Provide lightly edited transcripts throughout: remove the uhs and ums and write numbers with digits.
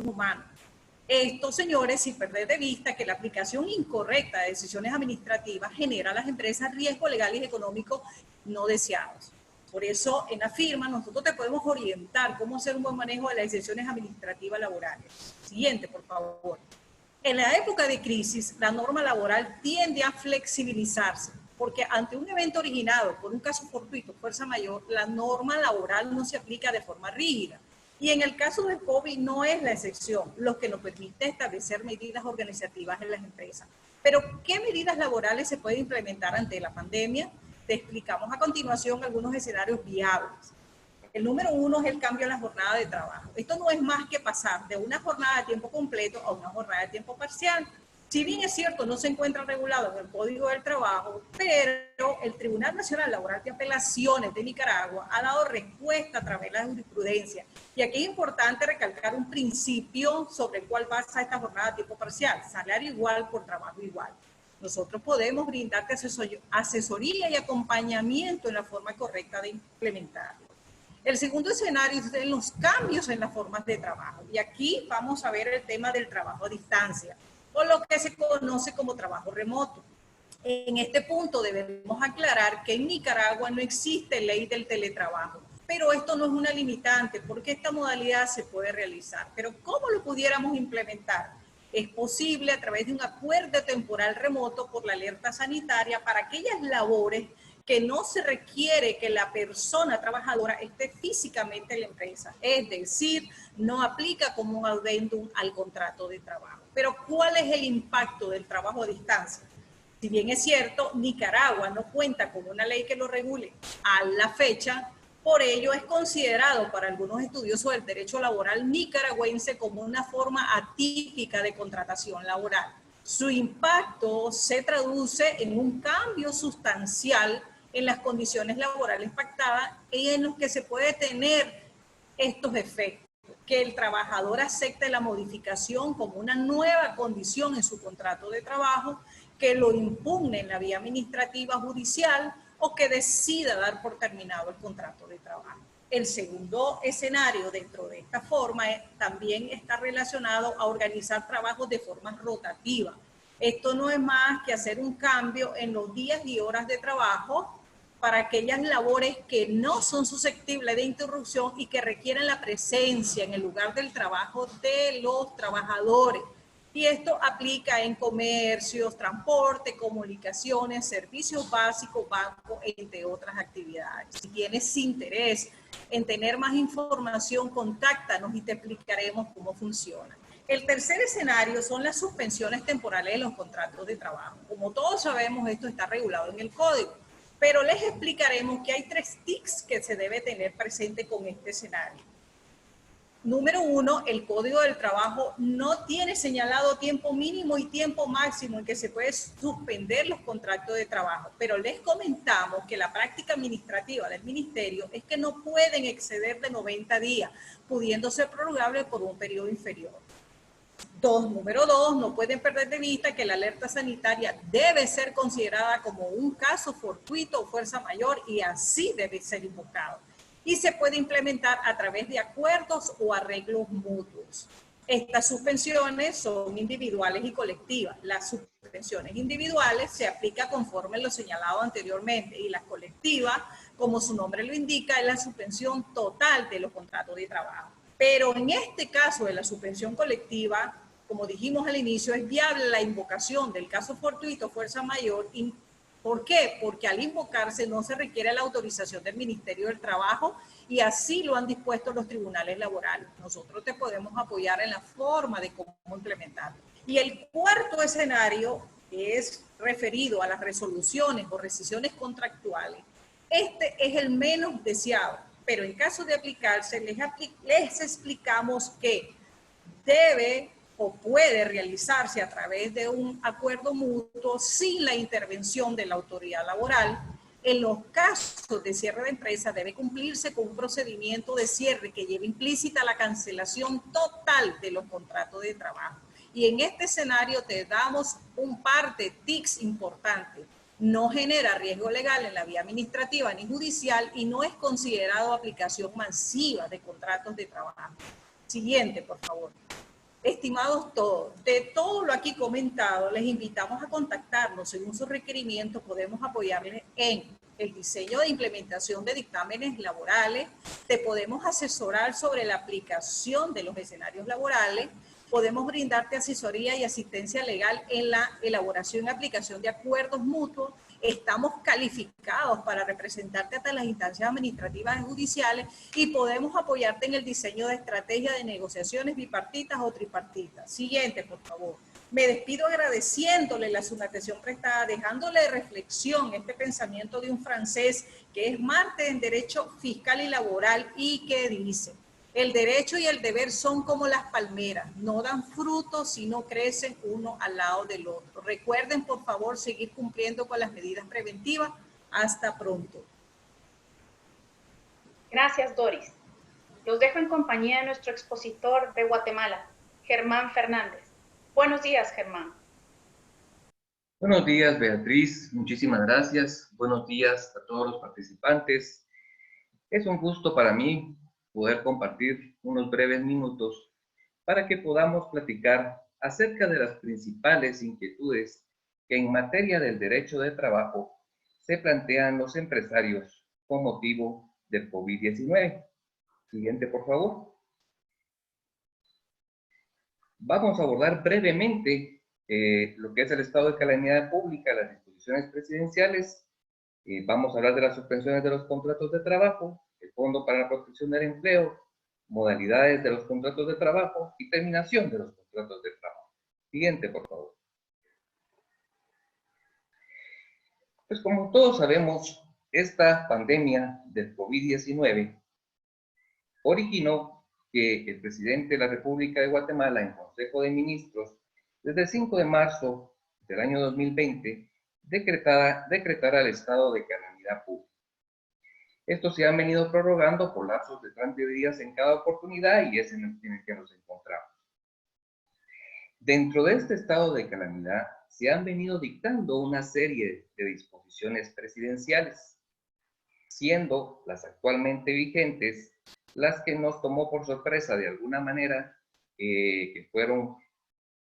humanos. Esto, señores, sin perder de vista que la aplicación incorrecta de decisiones administrativas genera a las empresas riesgos legales y económicos no deseados. Por eso, en la firma, nosotros te podemos orientar cómo hacer un buen manejo de las decisiones administrativas laborales. Siguiente, por favor. En la época de crisis, la norma laboral tiende a flexibilizarse, porque ante un evento originado por un caso fortuito, fuerza mayor, la norma laboral no se aplica de forma rígida. Y en el caso del COVID no es la excepción, lo que nos permite establecer medidas organizativas en las empresas. Pero, ¿qué medidas laborales se pueden implementar ante la pandemia? Te explicamos a continuación algunos escenarios viables. El número 1 es el cambio en la jornada de trabajo. Esto no es más que pasar de una jornada de tiempo completo a una jornada de tiempo parcial. Si bien es cierto, no se encuentra regulado en el Código del Trabajo, pero el Tribunal Nacional Laboral de Apelaciones de Nicaragua ha dado respuesta a través de la jurisprudencia. Y aquí es importante recalcar un principio sobre el cual basa esta jornada de tiempo parcial: salario igual por trabajo igual. Nosotros podemos brindarte asesoría y acompañamiento en la forma correcta de implementarlo. El segundo escenario es los cambios en las formas de trabajo. Y aquí vamos a ver el tema del trabajo a distancia, o lo que se conoce como trabajo remoto. En este punto debemos aclarar que en Nicaragua no existe ley del teletrabajo, pero esto no es una limitante porque esta modalidad se puede realizar. Pero ¿cómo lo pudiéramos implementar? Es posible a través de un acuerdo temporal remoto por la alerta sanitaria para aquellas labores que no se requiere que la persona trabajadora esté físicamente en la empresa. Es decir, no aplica como un adendum al contrato de trabajo. Pero ¿cuál es el impacto del trabajo a distancia? Si bien es cierto, Nicaragua no cuenta con una ley que lo regule a la fecha, por ello es considerado para algunos estudiosos del derecho laboral nicaragüense como una forma atípica de contratación laboral. Su impacto se traduce en un cambio sustancial en las condiciones laborales pactadas y en los que se puede tener estos efectos: que el trabajador acepte la modificación como una nueva condición en su contrato de trabajo, que lo impugne en la vía administrativa judicial o que decida dar por terminado el contrato de trabajo. El segundo escenario dentro de esta forma también está relacionado a organizar trabajos de forma rotativa. Esto no es más que hacer un cambio en los días y horas de trabajo para aquellas labores que no son susceptibles de interrupción y que requieren la presencia en el lugar del trabajo de los trabajadores. Y esto aplica en comercios, transporte, comunicaciones, servicios básicos, bancos, entre otras actividades. Si tienes interés en tener más información, contáctanos y te explicaremos cómo funciona. El tercer escenario son las suspensiones temporales de los contratos de trabajo. Como todos sabemos, esto está regulado en el Código, pero les explicaremos que hay 3 tics que se debe tener presente con este escenario. Número 1, el Código del Trabajo no tiene señalado tiempo mínimo y tiempo máximo en que se puede suspender los contratos de trabajo, pero les comentamos que la práctica administrativa del Ministerio es que no pueden exceder de 90 días, pudiendo ser prorrogable por un periodo inferior. Número 2, no pueden perder de vista que la alerta sanitaria debe ser considerada como un caso fortuito o fuerza mayor y así debe ser invocado. Y se puede implementar a través de acuerdos o arreglos mutuos. Estas suspensiones son individuales y colectivas. Las suspensiones individuales se aplican conforme lo señalado anteriormente y las colectivas, como su nombre lo indica, es la suspensión total de los contratos de trabajo. Pero en este caso de la suspensión colectiva, como dijimos al inicio, es viable la invocación del caso fortuito, fuerza mayor. ¿Por qué? Porque al invocarse no se requiere la autorización del Ministerio del Trabajo y así lo han dispuesto los tribunales laborales. Nosotros te podemos apoyar en la forma de cómo implementarlo. Y el cuarto escenario es referido a las resoluciones o rescisiones contractuales. Este es el menos deseado, pero en caso de aplicarse, les explicamos que debe o puede realizarse a través de un acuerdo mutuo sin la intervención de la autoridad laboral. En los casos de cierre de empresa debe cumplirse con un procedimiento de cierre que lleve implícita la cancelación total de los contratos de trabajo. Y en este escenario te damos un par de tics importantes. No genera riesgo legal en la vía administrativa ni judicial y no es considerado aplicación masiva de contratos de trabajo. Siguiente, por favor. Estimados todos, de todo lo aquí comentado, les invitamos a contactarnos. Según sus requerimientos, podemos apoyarles en el diseño de implementación de dictámenes laborales, te podemos asesorar sobre la aplicación de los escenarios laborales, podemos brindarte asesoría y asistencia legal en la elaboración y aplicación de acuerdos mutuos. Estamos calificados para representarte hasta las instancias administrativas y judiciales y podemos apoyarte en el diseño de estrategias de negociaciones bipartitas o tripartitas. Siguiente, por favor. Me despido agradeciéndole su atención prestada, dejándole de reflexión este pensamiento de un francés que es Marte en Derecho Fiscal y Laboral y que dice: el derecho y el deber son como las palmeras, no dan frutos si no crecen uno al lado del otro. Recuerden, por favor, seguir cumpliendo con las medidas preventivas. Hasta pronto. Gracias, Doris. Los dejo en compañía de nuestro expositor de Guatemala, Germán Fernández. Buenos días, Germán. Buenos días, Beatriz. Muchísimas gracias. Buenos días a todos los participantes. Es un gusto para mí poder compartir unos breves minutos para que podamos platicar acerca de las principales inquietudes que en materia del derecho de trabajo se plantean los empresarios con motivo del COVID-19. Siguiente, por favor. Vamos a abordar brevemente lo que es el estado de calamidad pública, las disposiciones presidenciales. Vamos a hablar de las suspensiones de los contratos de trabajo, el Fondo para la Protección del Empleo, modalidades de los contratos de trabajo y terminación de los contratos de trabajo. Siguiente, por favor. Pues como todos sabemos, esta pandemia del COVID-19 originó que el presidente de la República de Guatemala, en Consejo de Ministros, desde el 5 de marzo del año 2020, decretara el estado de calamidad pública. Estos se han venido prorrogando por lapsos de 30 días en cada oportunidad y es en el que nos encontramos. Dentro de este estado de calamidad se han venido dictando una serie de disposiciones presidenciales, siendo las actualmente vigentes las que nos tomó por sorpresa de alguna manera, que fueron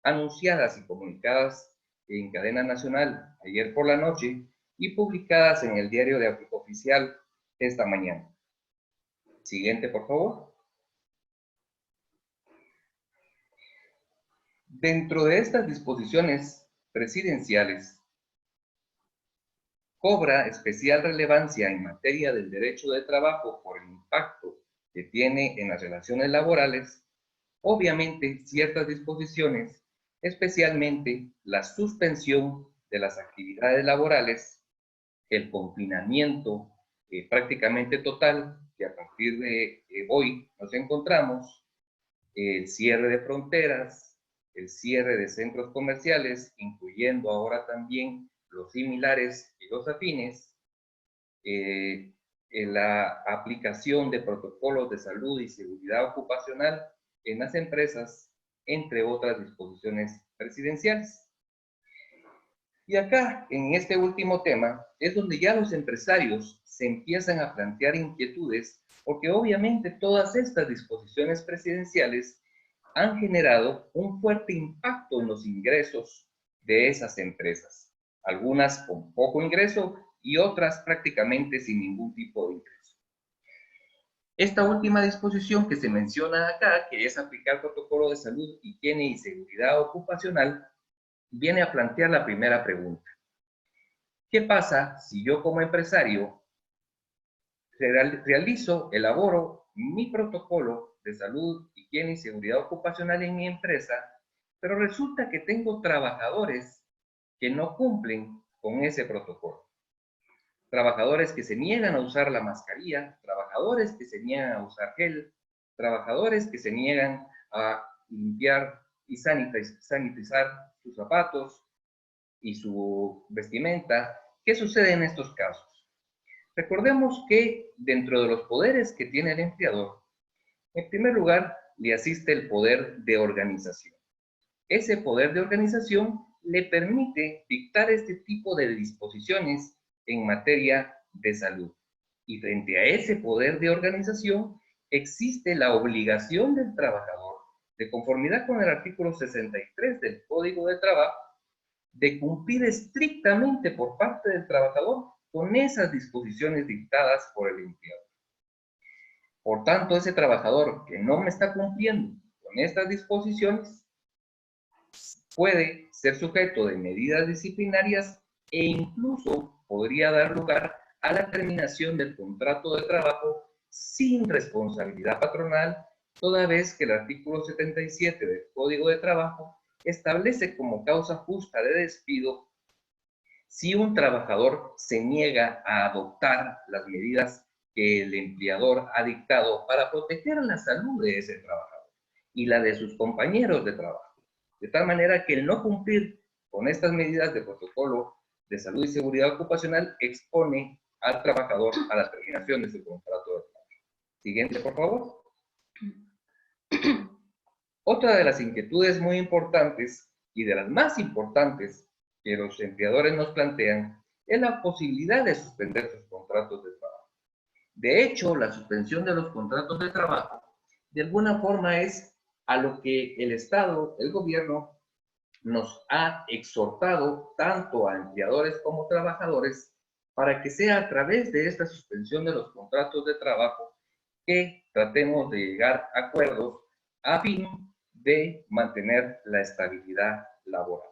anunciadas y comunicadas en cadena nacional ayer por la noche y publicadas en el diario de Oficial esta mañana. Siguiente, por favor. Dentro de estas disposiciones presidenciales, cobra especial relevancia en materia del derecho de trabajo por el impacto que tiene en las relaciones laborales, obviamente ciertas disposiciones, especialmente la suspensión de las actividades laborales, el confinamiento prácticamente total, que a partir de hoy nos encontramos, el cierre de fronteras, el cierre de centros comerciales, incluyendo ahora también los similares y los afines, la aplicación de protocolos de salud y seguridad ocupacional en las empresas, entre otras disposiciones presidenciales. Y acá, en este último tema, es donde ya los empresarios se empiezan a plantear inquietudes, porque obviamente todas estas disposiciones presidenciales han generado un fuerte impacto en los ingresos de esas empresas, algunas con poco ingreso y otras prácticamente sin ningún tipo de ingreso. Esta última disposición que se menciona acá, que es aplicar protocolo de salud, higiene y seguridad ocupacional, viene a plantear la primera pregunta. ¿Qué pasa si yo como empresario elaboro mi protocolo de salud, higiene y seguridad ocupacional en mi empresa, pero resulta que tengo trabajadores que no cumplen con ese protocolo? Trabajadores que se niegan a usar la mascarilla, trabajadores que se niegan a usar gel, trabajadores que se niegan a limpiar y sanitizar sus zapatos y su vestimenta. ¿Qué sucede en estos casos? Recordemos que dentro de los poderes que tiene el empleador, en primer lugar, le asiste el poder de organización. Ese poder de organización le permite dictar este tipo de disposiciones en materia de salud. Y frente a ese poder de organización, existe la obligación del trabajador de conformidad con el artículo 63 del Código de Trabajo, de cumplir estrictamente por parte del trabajador con esas disposiciones dictadas por el empleador. Por tanto, ese trabajador que no me está cumpliendo con estas disposiciones puede ser sujeto de medidas disciplinarias e incluso podría dar lugar a la terminación del contrato de trabajo sin responsabilidad patronal, toda vez que el artículo 77 del Código de Trabajo establece como causa justa de despido si un trabajador se niega a adoptar las medidas que el empleador ha dictado para proteger la salud de ese trabajador y la de sus compañeros de trabajo. De tal manera que el no cumplir con estas medidas de protocolo de salud y seguridad ocupacional expone al trabajador a la terminación de su contrato de trabajo. Siguiente, por favor. Otra de las inquietudes muy importantes y de las más importantes que los empleadores nos plantean es la posibilidad de suspender sus contratos de trabajo. De hecho, la suspensión de los contratos de trabajo de alguna forma es a lo que el Estado, el gobierno, nos ha exhortado tanto a empleadores como trabajadores para que sea a través de esta suspensión de los contratos de trabajo que tratemos de llegar a acuerdos a fin de mantener la estabilidad laboral.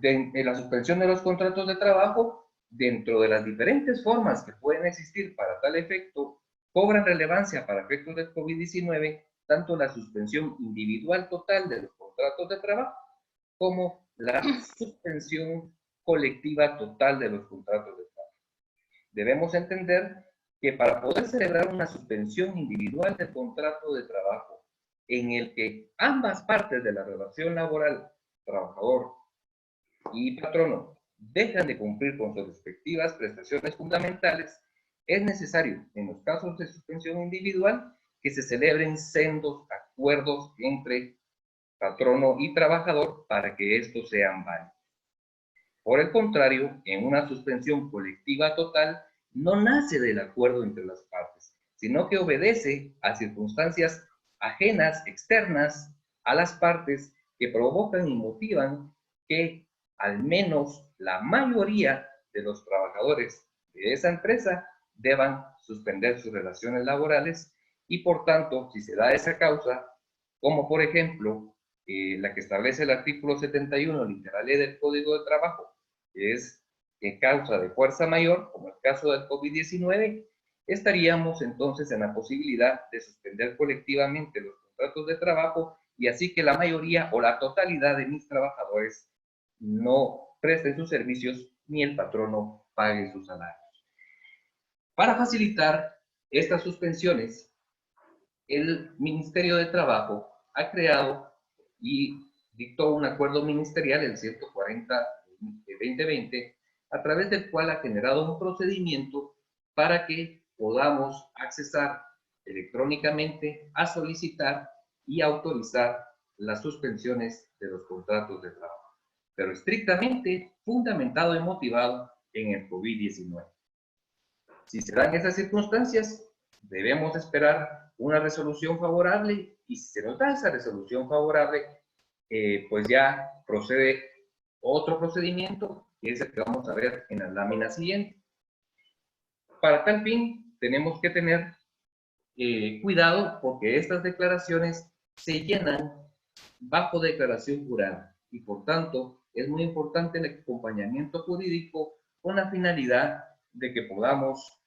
En la suspensión de los contratos de trabajo, dentro de las diferentes formas que pueden existir para tal efecto, cobran relevancia para efectos del COVID-19 tanto la suspensión individual total de los contratos de trabajo como la suspensión colectiva total de los contratos de trabajo. Debemos entender que para poder celebrar una suspensión individual del contrato de trabajo en el que ambas partes de la relación laboral, trabajador y patrono, dejan de cumplir con sus respectivas prestaciones fundamentales, es necesario, en los casos de suspensión individual, que se celebren sendos acuerdos entre patrono y trabajador para que estos sean válidos. Por el contrario, en una suspensión colectiva total, no nace del acuerdo entre las partes, sino que obedece a circunstancias ajenas, externas a las partes, que provocan y motivan que al menos la mayoría de los trabajadores de esa empresa deban suspender sus relaciones laborales y, por tanto, si se da esa causa, como por ejemplo la que establece el artículo 71, literal E del Código de Trabajo, que es causa de fuerza mayor, como el caso del COVID-19, estaríamos entonces en la posibilidad de suspender colectivamente los contratos de trabajo y así que la mayoría o la totalidad de mis trabajadores no presten sus servicios ni el patrono pague sus salarios. Para facilitar estas suspensiones, el Ministerio de Trabajo ha creado y dictó un acuerdo ministerial, el 140 de 2020, a través del cual ha generado un procedimiento para que podamos accesar electrónicamente a solicitar y autorizar las suspensiones de los contratos de trabajo, pero estrictamente fundamentado y motivado en el COVID-19. Si se dan esas circunstancias, debemos esperar una resolución favorable y si se nos da esa resolución favorable, pues ya procede otro procedimiento, que es el que vamos a ver en la lámina siguiente. Para tal fin, tenemos que tener cuidado porque estas declaraciones se llenan bajo declaración jurada y por tanto es muy importante el acompañamiento jurídico con la finalidad de que podamos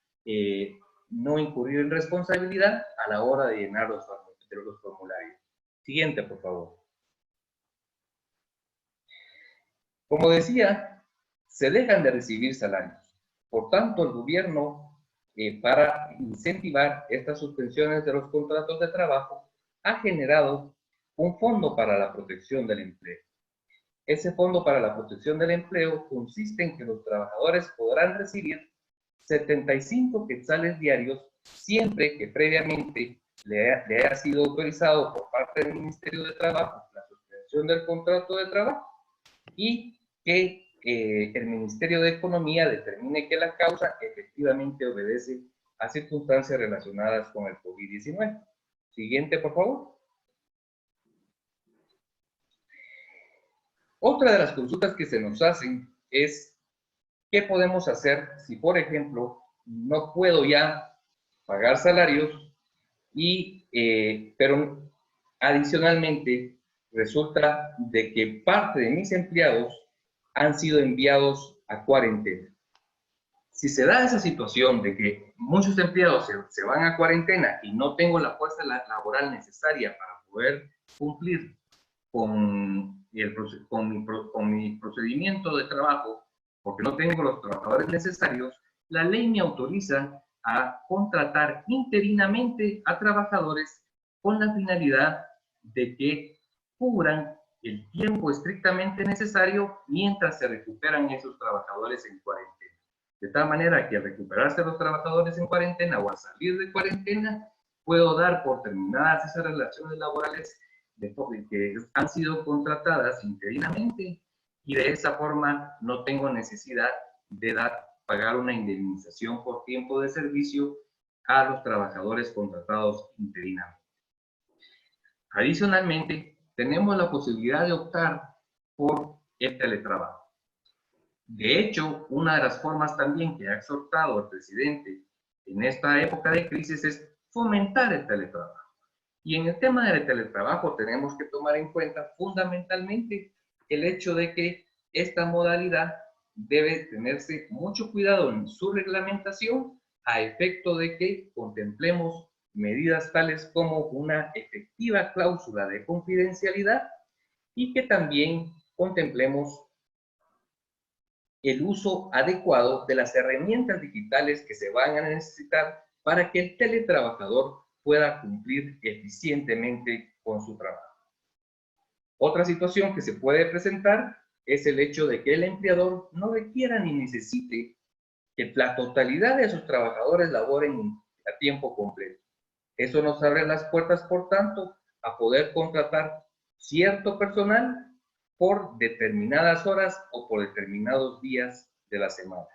no incurrir en responsabilidad a la hora de llenar los formularios. Siguiente, por favor. Como decía, se dejan de recibir salarios. Por tanto, el gobierno, para incentivar estas suspensiones de los contratos de trabajo, ha generado un fondo para la protección del empleo. Ese fondo para la protección del empleo consiste en que los trabajadores podrán recibir 75 quetzales diarios siempre que previamente le haya sido autorizado por parte del Ministerio de Trabajo la suspensión del contrato de trabajo y que el Ministerio de Economía determine que la causa efectivamente obedece a circunstancias relacionadas con el COVID-19. Siguiente, por favor. Otra de las consultas que se nos hacen es, ¿qué podemos hacer si, por ejemplo, no puedo ya pagar salarios pero adicionalmente resulta de que parte de mis empleados han sido enviados a cuarentena? Si se da esa situación de que muchos empleados se van a cuarentena y no tengo la fuerza laboral necesaria para poder cumplir con mi procedimiento de trabajo, porque no tengo los trabajadores necesarios, la ley me autoriza a contratar interinamente a trabajadores con la finalidad de que cubran el tiempo estrictamente necesario mientras se recuperan esos trabajadores en cuarentena. De tal manera que al recuperarse los trabajadores en cuarentena o al salir de cuarentena, puedo dar por terminadas esas relaciones laborales que han sido contratadas interinamente, y de esa forma no tengo necesidad de pagar una indemnización por tiempo de servicio a los trabajadores contratados interinamente. Adicionalmente, tenemos la posibilidad de optar por el teletrabajo. De hecho, una de las formas también que ha exhortado el presidente en esta época de crisis es fomentar el teletrabajo. Y en el tema del teletrabajo tenemos que tomar en cuenta fundamentalmente el hecho de que esta modalidad debe tenerse mucho cuidado en su reglamentación a efecto de que contemplemos medidas tales como una efectiva cláusula de confidencialidad y que también contemplemos el uso adecuado de las herramientas digitales que se van a necesitar para que el teletrabajador pueda cumplir eficientemente con su trabajo. Otra situación que se puede presentar es el hecho de que el empleador no requiera ni necesite que la totalidad de sus trabajadores laboren a tiempo completo. Eso nos abre las puertas, por tanto, a poder contratar cierto personal por determinadas horas o por determinados días de la semana,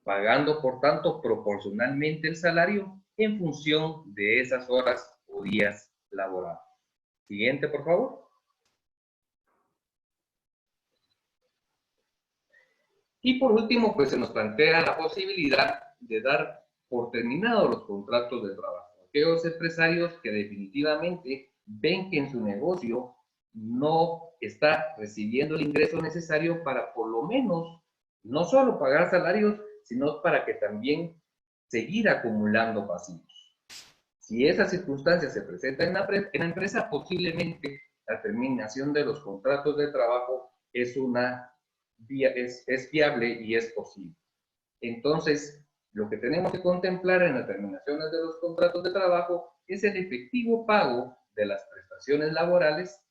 pagando, por tanto, proporcionalmente el salario en función de esas horas o días laborados. Siguiente, por favor. Y por último, pues se nos plantea la posibilidad de dar por terminados los contratos de trabajo. Aquellos empresarios que definitivamente ven que en su negocio no está recibiendo el ingreso necesario para por lo menos no solo pagar salarios, sino para que también seguir acumulando pasivos. Si esa circunstancia se presenta en la empresa, posiblemente la terminación de los contratos de trabajo es viable y es posible. Entonces, lo que tenemos que contemplar en las terminaciones de los contratos de trabajo es el efectivo pago de las prestaciones laborales,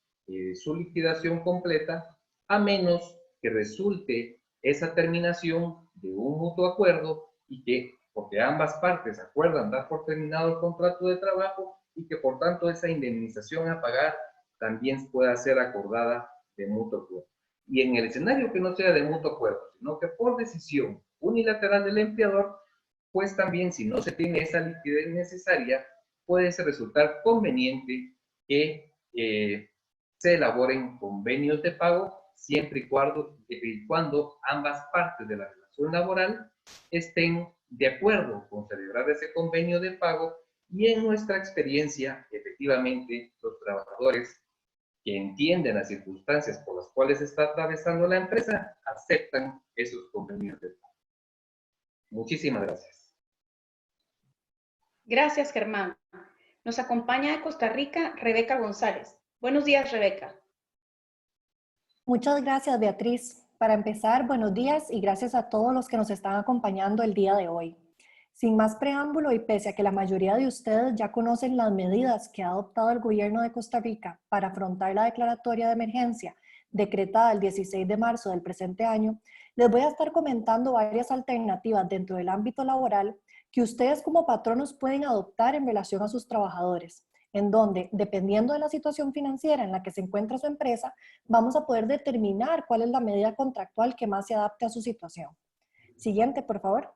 su liquidación completa, a menos que resulte esa terminación de un mutuo acuerdo y que, porque ambas partes acuerdan dar por terminado el contrato de trabajo y que por tanto esa indemnización a pagar también pueda ser acordada de mutuo acuerdo. Y en el escenario que no sea de mutuo acuerdo, sino que por decisión unilateral del empleador, pues también si no se tiene esa liquidez necesaria, puede resultar conveniente que se elaboren convenios de pago siempre y cuando ambas partes de la relación laboral estén de acuerdo con celebrar ese convenio de pago, y en nuestra experiencia, efectivamente, los trabajadores que entienden las circunstancias por las cuales está atravesando la empresa aceptan esos convenios de pago. Muchísimas gracias. Gracias, Germán. Nos acompaña de Costa Rica Rebeca González. Buenos días, Rebeca. Muchas gracias, Beatriz. Para empezar, buenos días y gracias a todos los que nos están acompañando el día de hoy. Sin más preámbulo y pese a que la mayoría de ustedes ya conocen las medidas que ha adoptado el gobierno de Costa Rica para afrontar la declaratoria de emergencia decretada el 16 de marzo del presente año, les voy a estar comentando varias alternativas dentro del ámbito laboral que ustedes como patronos pueden adoptar en relación a sus trabajadores, en donde, dependiendo de la situación financiera en la que se encuentra su empresa, vamos a poder determinar cuál es la medida contractual que más se adapte a su situación. Siguiente, por favor.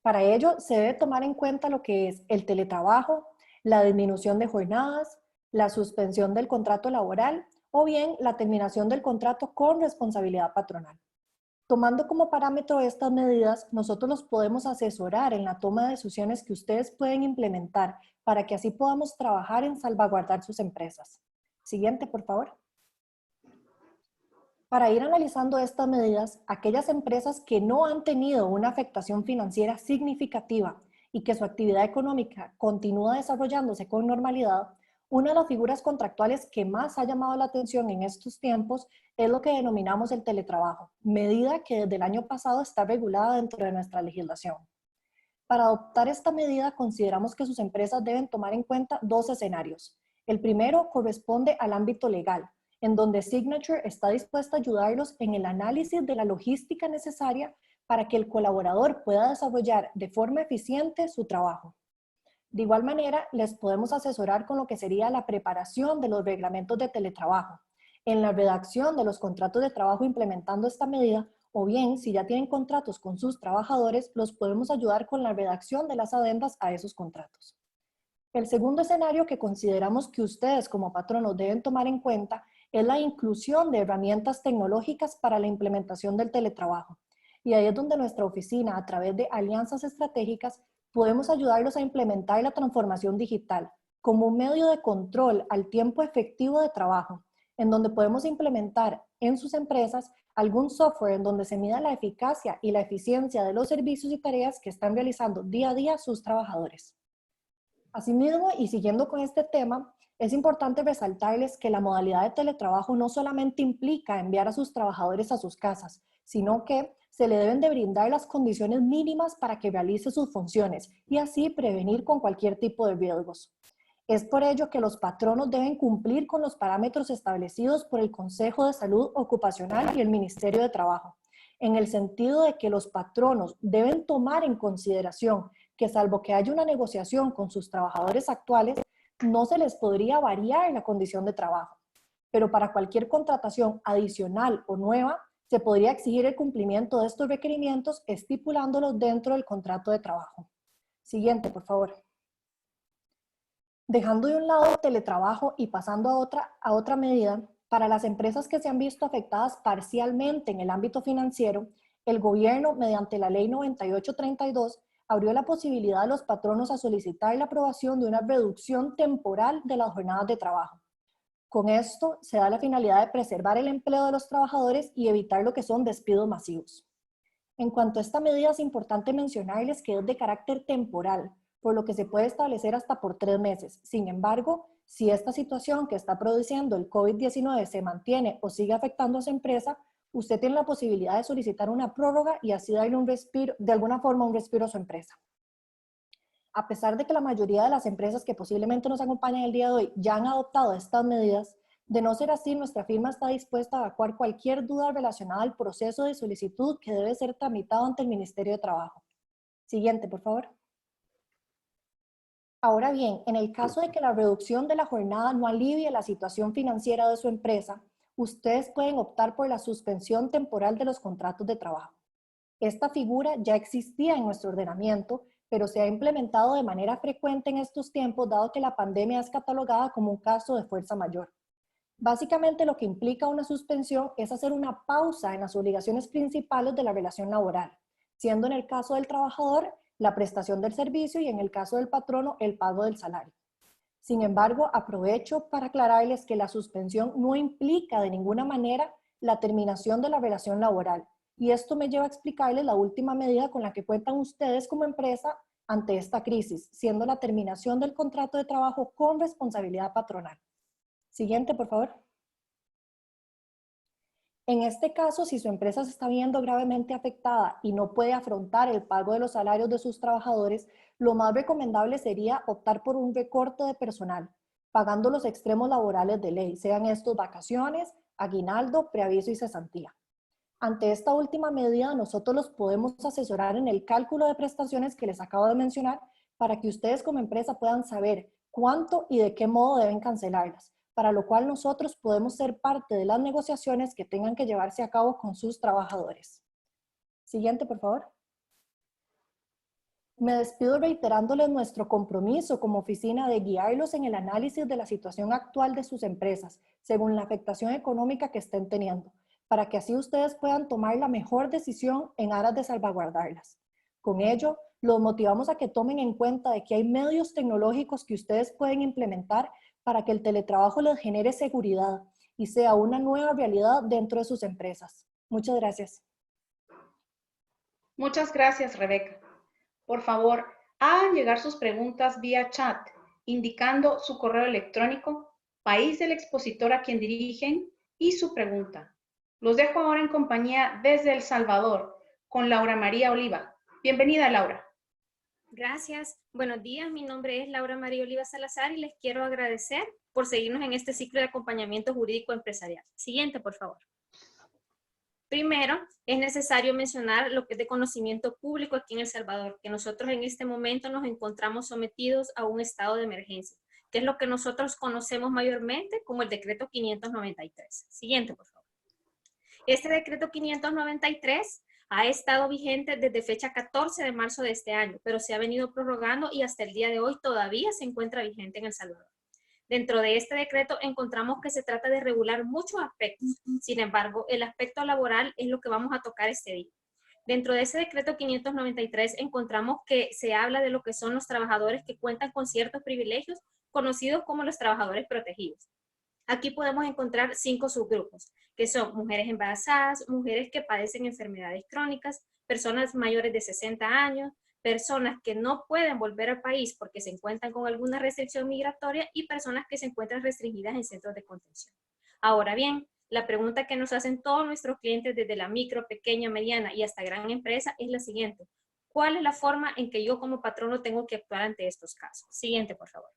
Para ello, se debe tomar en cuenta lo que es el teletrabajo, la disminución de jornadas, la suspensión del contrato laboral o bien la terminación del contrato con responsabilidad patronal. Tomando como parámetro estas medidas, nosotros los podemos asesorar en la toma de decisiones que ustedes pueden implementar para que así podamos trabajar en salvaguardar sus empresas. Siguiente, por favor. Para ir analizando estas medidas, aquellas empresas que no han tenido una afectación financiera significativa y que su actividad económica continúa desarrollándose con normalidad, una de las figuras contractuales que más ha llamado la atención en estos tiempos es lo que denominamos el teletrabajo, medida que desde el año pasado está regulada dentro de nuestra legislación. Para adoptar esta medida, consideramos que sus empresas deben tomar en cuenta dos escenarios. El primero corresponde al ámbito legal, en donde Signature está dispuesta a ayudarlos en el análisis de la logística necesaria para que el colaborador pueda desarrollar de forma eficiente su trabajo. De igual manera, les podemos asesorar con lo que sería la preparación de los reglamentos de teletrabajo, en la redacción de los contratos de trabajo implementando esta medida, o bien, si ya tienen contratos con sus trabajadores, los podemos ayudar con la redacción de las adendas a esos contratos. El segundo escenario que consideramos que ustedes como patronos deben tomar en cuenta es la inclusión de herramientas tecnológicas para la implementación del teletrabajo. Y ahí es donde nuestra oficina, a través de alianzas estratégicas, podemos ayudarlos a implementar la transformación digital como un medio de control al tiempo efectivo de trabajo, en donde podemos implementar en sus empresas algún software en donde se mida la eficacia y la eficiencia de los servicios y tareas que están realizando día a día sus trabajadores. Asimismo, y siguiendo con este tema, es importante resaltarles que la modalidad de teletrabajo no solamente implica enviar a sus trabajadores a sus casas, sino que se le deben de brindar las condiciones mínimas para que realice sus funciones y así prevenir con cualquier tipo de riesgos. Es por ello que los patronos deben cumplir con los parámetros establecidos por el Consejo de Salud Ocupacional y el Ministerio de Trabajo, en el sentido de que los patronos deben tomar en consideración que salvo que haya una negociación con sus trabajadores actuales, no se les podría variar la condición de trabajo. Pero para cualquier contratación adicional o nueva, se podría exigir el cumplimiento de estos requerimientos estipulándolos dentro del contrato de trabajo. Siguiente, por favor. Dejando de un lado el teletrabajo y pasando a otra medida, para las empresas que se han visto afectadas parcialmente en el ámbito financiero, el gobierno, mediante la Ley 9832, abrió la posibilidad de los patronos a solicitar la aprobación de una reducción temporal de las jornadas de trabajo. Con esto se da la finalidad de preservar el empleo de los trabajadores y evitar lo que son despidos masivos. En cuanto a esta medida, es importante mencionarles que es de carácter temporal, por lo que se puede establecer hasta por 3 meses. Sin embargo, si esta situación que está produciendo el COVID-19 se mantiene o sigue afectando a su empresa, usted tiene la posibilidad de solicitar una prórroga y así darle un respiro, de alguna forma un respiro a su empresa. A pesar de que la mayoría de las empresas que posiblemente nos acompañan el día de hoy ya han adoptado estas medidas, de no ser así, nuestra firma está dispuesta a evacuar cualquier duda relacionada al proceso de solicitud que debe ser tramitado ante el Ministerio de Trabajo. Siguiente, por favor. Ahora bien, en el caso de que la reducción de la jornada no alivie la situación financiera de su empresa, ustedes pueden optar por la suspensión temporal de los contratos de trabajo. Esta figura ya existía en nuestro ordenamiento, pero se ha implementado de manera frecuente en estos tiempos, dado que la pandemia es catalogada como un caso de fuerza mayor. Básicamente lo que implica una suspensión es hacer una pausa en las obligaciones principales de la relación laboral, siendo en el caso del trabajador la prestación del servicio y en el caso del patrono el pago del salario. Sin embargo, aprovecho para aclararles que la suspensión no implica de ninguna manera la terminación de la relación laboral, y esto me lleva a explicarles la última medida con la que cuentan ustedes como empresa ante esta crisis, siendo la terminación del contrato de trabajo con responsabilidad patronal. Siguiente, por favor. En este caso, si su empresa se está viendo gravemente afectada y no puede afrontar el pago de los salarios de sus trabajadores, lo más recomendable sería optar por un recorte de personal, pagando los extremos laborales de ley, sean estos vacaciones, aguinaldo, preaviso y cesantía. Ante esta última medida, nosotros los podemos asesorar en el cálculo de prestaciones que les acabo de mencionar para que ustedes como empresa puedan saber cuánto y de qué modo deben cancelarlas, para lo cual nosotros podemos ser parte de las negociaciones que tengan que llevarse a cabo con sus trabajadores. Siguiente, por favor. Me despido reiterándoles nuestro compromiso como oficina de guiarlos en el análisis de la situación actual de sus empresas, según la afectación económica que estén teniendo, para que así ustedes puedan tomar la mejor decisión en aras de salvaguardarlas. Con ello, los motivamos a que tomen en cuenta de que hay medios tecnológicos que ustedes pueden implementar para que el teletrabajo les genere seguridad y sea una nueva realidad dentro de sus empresas. Muchas gracias. Muchas gracias, Rebeca. Por favor, hagan llegar sus preguntas vía chat, indicando su correo electrónico, país del expositor a quien dirigen y su pregunta. Los dejo ahora en compañía desde El Salvador con Laura María Oliva. Bienvenida, Laura. Gracias. Buenos días. Mi nombre es Laura María Oliva Salazar y les quiero agradecer por seguirnos en este ciclo de acompañamiento jurídico empresarial. Siguiente, por favor. Primero, es necesario mencionar lo que es de conocimiento público aquí en El Salvador, que nosotros en este momento nos encontramos sometidos a un estado de emergencia, que es lo que nosotros conocemos mayormente como el decreto 593. Siguiente, por favor. Este decreto 593 ha estado vigente desde fecha 14 de marzo de este año, pero se ha venido prorrogando y hasta el día de hoy todavía se encuentra vigente en El Salvador. Dentro de este decreto encontramos que se trata de regular muchos aspectos. Sin embargo, el aspecto laboral es lo que vamos a tocar este día. Dentro de ese decreto 593 encontramos que se habla de lo que son los trabajadores que cuentan con ciertos privilegios conocidos como los trabajadores protegidos. Aquí podemos encontrar 5 subgrupos, que son mujeres embarazadas, mujeres que padecen enfermedades crónicas, personas mayores de 60 años, personas que no pueden volver al país porque se encuentran con alguna restricción migratoria y personas que se encuentran restringidas en centros de contención. Ahora bien, la pregunta que nos hacen todos nuestros clientes desde la micro, pequeña, mediana y hasta gran empresa es la siguiente. ¿Cuál es la forma en que yo como patrono tengo que actuar ante estos casos? Siguiente, por favor.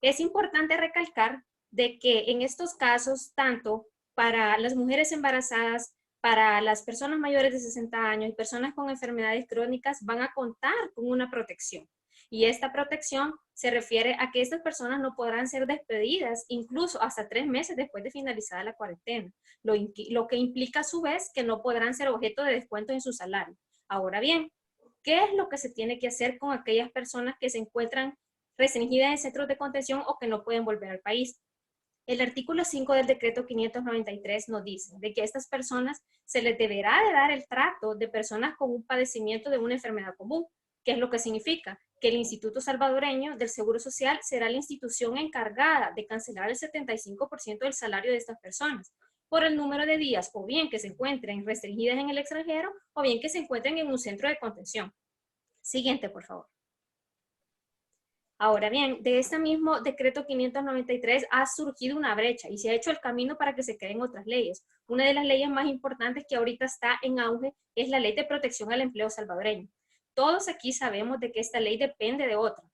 Es importante recalcar de que en estos casos, tanto para las mujeres embarazadas, para las personas mayores de 60 años y personas con enfermedades crónicas van a contar con una protección. Y esta protección se refiere a que estas personas no podrán ser despedidas incluso hasta 3 meses después de finalizada la cuarentena, lo que implica a su vez que no podrán ser objeto de descuento en su salario. Ahora bien, ¿qué es lo que se tiene que hacer con aquellas personas que se encuentran restringidas en centros de contención o que no pueden volver al país? El artículo 5 del decreto 593 nos dice de que a estas personas se les deberá de dar el trato de personas con un padecimiento de una enfermedad común. ¿Qué es lo que significa? Que el Instituto Salvadoreño del Seguro Social será la institución encargada de cancelar el 75% del salario de estas personas por el número de días o bien que se encuentren restringidas en el extranjero o bien que se encuentren en un centro de contención. Siguiente, por favor. Ahora bien, de este mismo decreto 593 ha surgido una brecha y se ha hecho el camino para que se creen otras leyes. Una de las leyes más importantes que ahorita está en auge es la Ley de Protección al Empleo salvadoreño. Todos aquí sabemos de que esta ley depende de otra,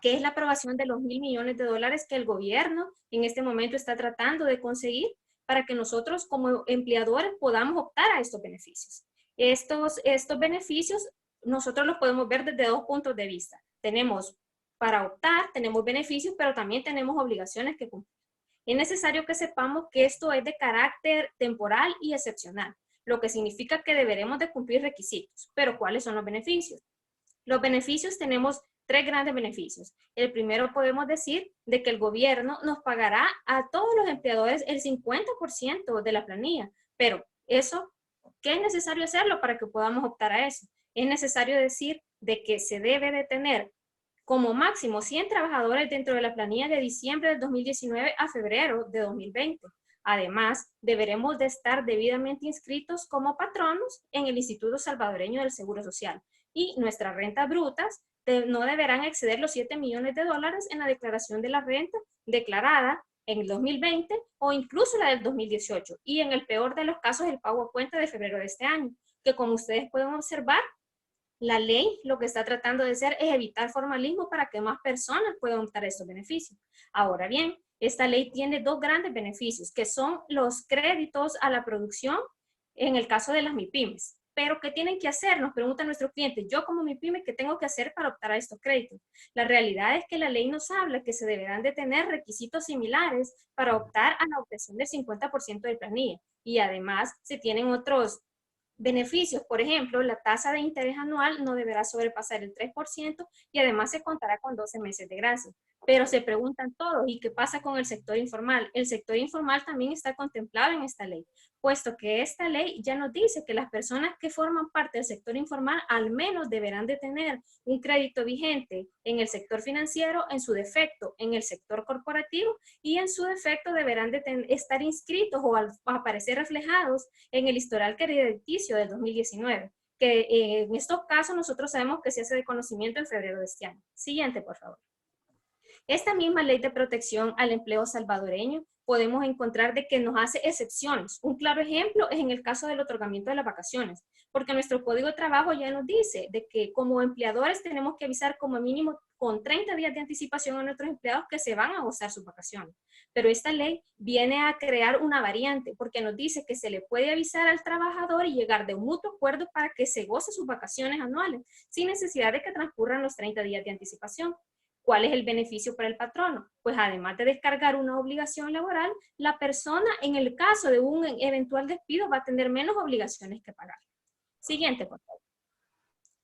que es la aprobación de los $1.000 millones que el gobierno en este momento está tratando de conseguir para que nosotros como empleadores podamos optar a estos beneficios. Estos beneficios nosotros los podemos ver desde 2 puntos de vista. Para optar, tenemos beneficios, pero también tenemos obligaciones que cumplir. Es necesario que sepamos que esto es de carácter temporal y excepcional, lo que significa que deberemos de cumplir requisitos. Pero, ¿cuáles son los beneficios? Los beneficios tenemos 3 grandes beneficios. El primero podemos decir de que el gobierno nos pagará a todos los empleadores el 50% de la planilla, pero eso, ¿qué es necesario hacerlo para que podamos optar a eso? Es necesario decir de que se debe de tener como máximo 100 trabajadores dentro de la planilla de diciembre del 2019 a febrero de 2020. Además, deberemos de estar debidamente inscritos como patronos en el Instituto Salvadoreño del Seguro Social y nuestras rentas brutas no deberán exceder los $7 millones en la declaración de la renta declarada en el 2020 o incluso la del 2018 y en el peor de los casos el pago a cuenta de febrero de este año, que como ustedes pueden observar, la ley lo que está tratando de hacer es evitar formalismo para que más personas puedan optar a estos beneficios. Ahora bien, esta ley tiene 2 grandes beneficios, que son los créditos a la producción en el caso de las MIPYMES. Pero, ¿qué tienen que hacer? Nos preguntan nuestros clientes. Yo como MIPYME, ¿qué tengo que hacer para optar a estos créditos? La realidad es que la ley nos habla que se deberán de tener requisitos similares para optar a la obtención del 50% de planilla. Y además, se tienen otros Beneficios, por ejemplo, la tasa de interés anual no deberá sobrepasar el 3% y además se contará con 12 meses de gracia. Pero se preguntan todos, ¿y qué pasa con el sector informal? El sector informal también está contemplado en esta ley, puesto que esta ley ya nos dice que las personas que forman parte del sector informal al menos deberán de tener un crédito vigente en el sector financiero, en su defecto en el sector corporativo y en su defecto deberán de estar inscritos o aparecer reflejados en el historial crediticio del 2019, que en estos casos nosotros sabemos que se hace de conocimiento en febrero de este año. Siguiente, por favor. Esta misma ley de protección al empleo salvadoreño podemos encontrar de que nos hace excepciones. Un claro ejemplo es en el caso del otorgamiento de las vacaciones, porque nuestro Código de Trabajo ya nos dice de que como empleadores tenemos que avisar como mínimo con 30 días de anticipación a nuestros empleados que se van a gozar sus vacaciones. Pero esta ley viene a crear una variante, porque nos dice que se le puede avisar al trabajador y llegar de un mutuo acuerdo para que se goce sus vacaciones anuales, sin necesidad de que transcurran los 30 días de anticipación. ¿Cuál es el beneficio para el patrono? Pues además de descargar una obligación laboral, la persona en el caso de un eventual despido va a tener menos obligaciones que pagar. Siguiente, por favor.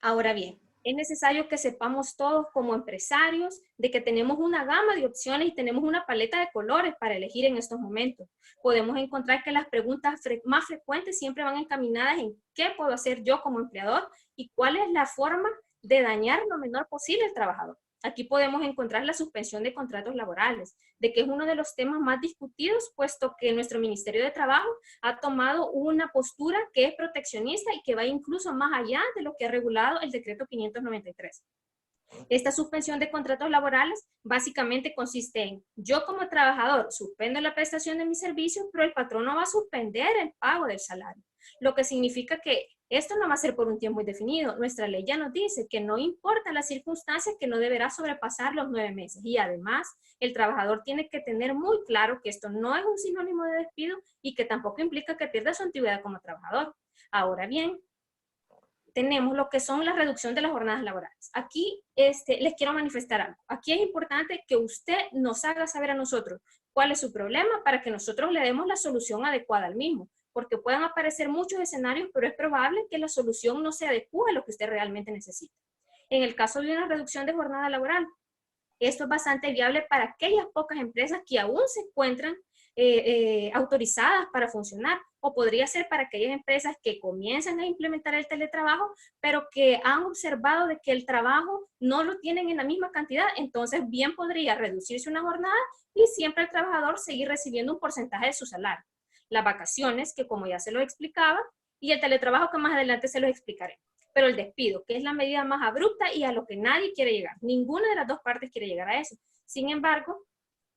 Ahora bien, es necesario que sepamos todos como empresarios de que tenemos una gama de opciones y tenemos una paleta de colores para elegir en estos momentos. Podemos encontrar que las preguntas más frecuentes siempre van encaminadas en qué puedo hacer yo como empleador y cuál es la forma de dañar lo menor posible al trabajador. Aquí podemos encontrar la suspensión de contratos laborales, de que es uno de los temas más discutidos, puesto que nuestro Ministerio de Trabajo ha tomado una postura que es proteccionista y que va incluso más allá de lo que ha regulado el decreto 593. Esta suspensión de contratos laborales básicamente consiste en, yo como trabajador suspendo la prestación de mis servicios, pero el patrón no va a suspender el pago del salario. Lo que significa que esto no va a ser por un tiempo indefinido. Nuestra ley ya nos dice que no importa las circunstancias, que no deberá sobrepasar los 9 meses. Y además, el trabajador tiene que tener muy claro que esto no es un sinónimo de despido y que tampoco implica que pierda su antigüedad como trabajador. Ahora bien, tenemos lo que son la reducción de las jornadas laborales. Aquí les quiero manifestar algo. Aquí es importante que usted nos haga saber a nosotros cuál es su problema para que nosotros le demos la solución adecuada al mismo, porque pueden aparecer muchos escenarios, pero es probable que la solución no se adecue a lo que usted realmente necesita. En el caso de una reducción de jornada laboral, esto es bastante viable para aquellas pocas empresas que aún se encuentran autorizadas para funcionar, o podría ser para aquellas empresas que comienzan a implementar el teletrabajo, pero que han observado de que el trabajo no lo tienen en la misma cantidad, entonces bien podría reducirse una jornada y siempre el trabajador seguir recibiendo un porcentaje de su salario. Las vacaciones, que como ya se lo explicaba, y el teletrabajo, que más adelante se los explicaré. Pero el despido, que es la medida más abrupta y a lo que nadie quiere llegar. Ninguna de las dos partes quiere llegar a eso. Sin embargo,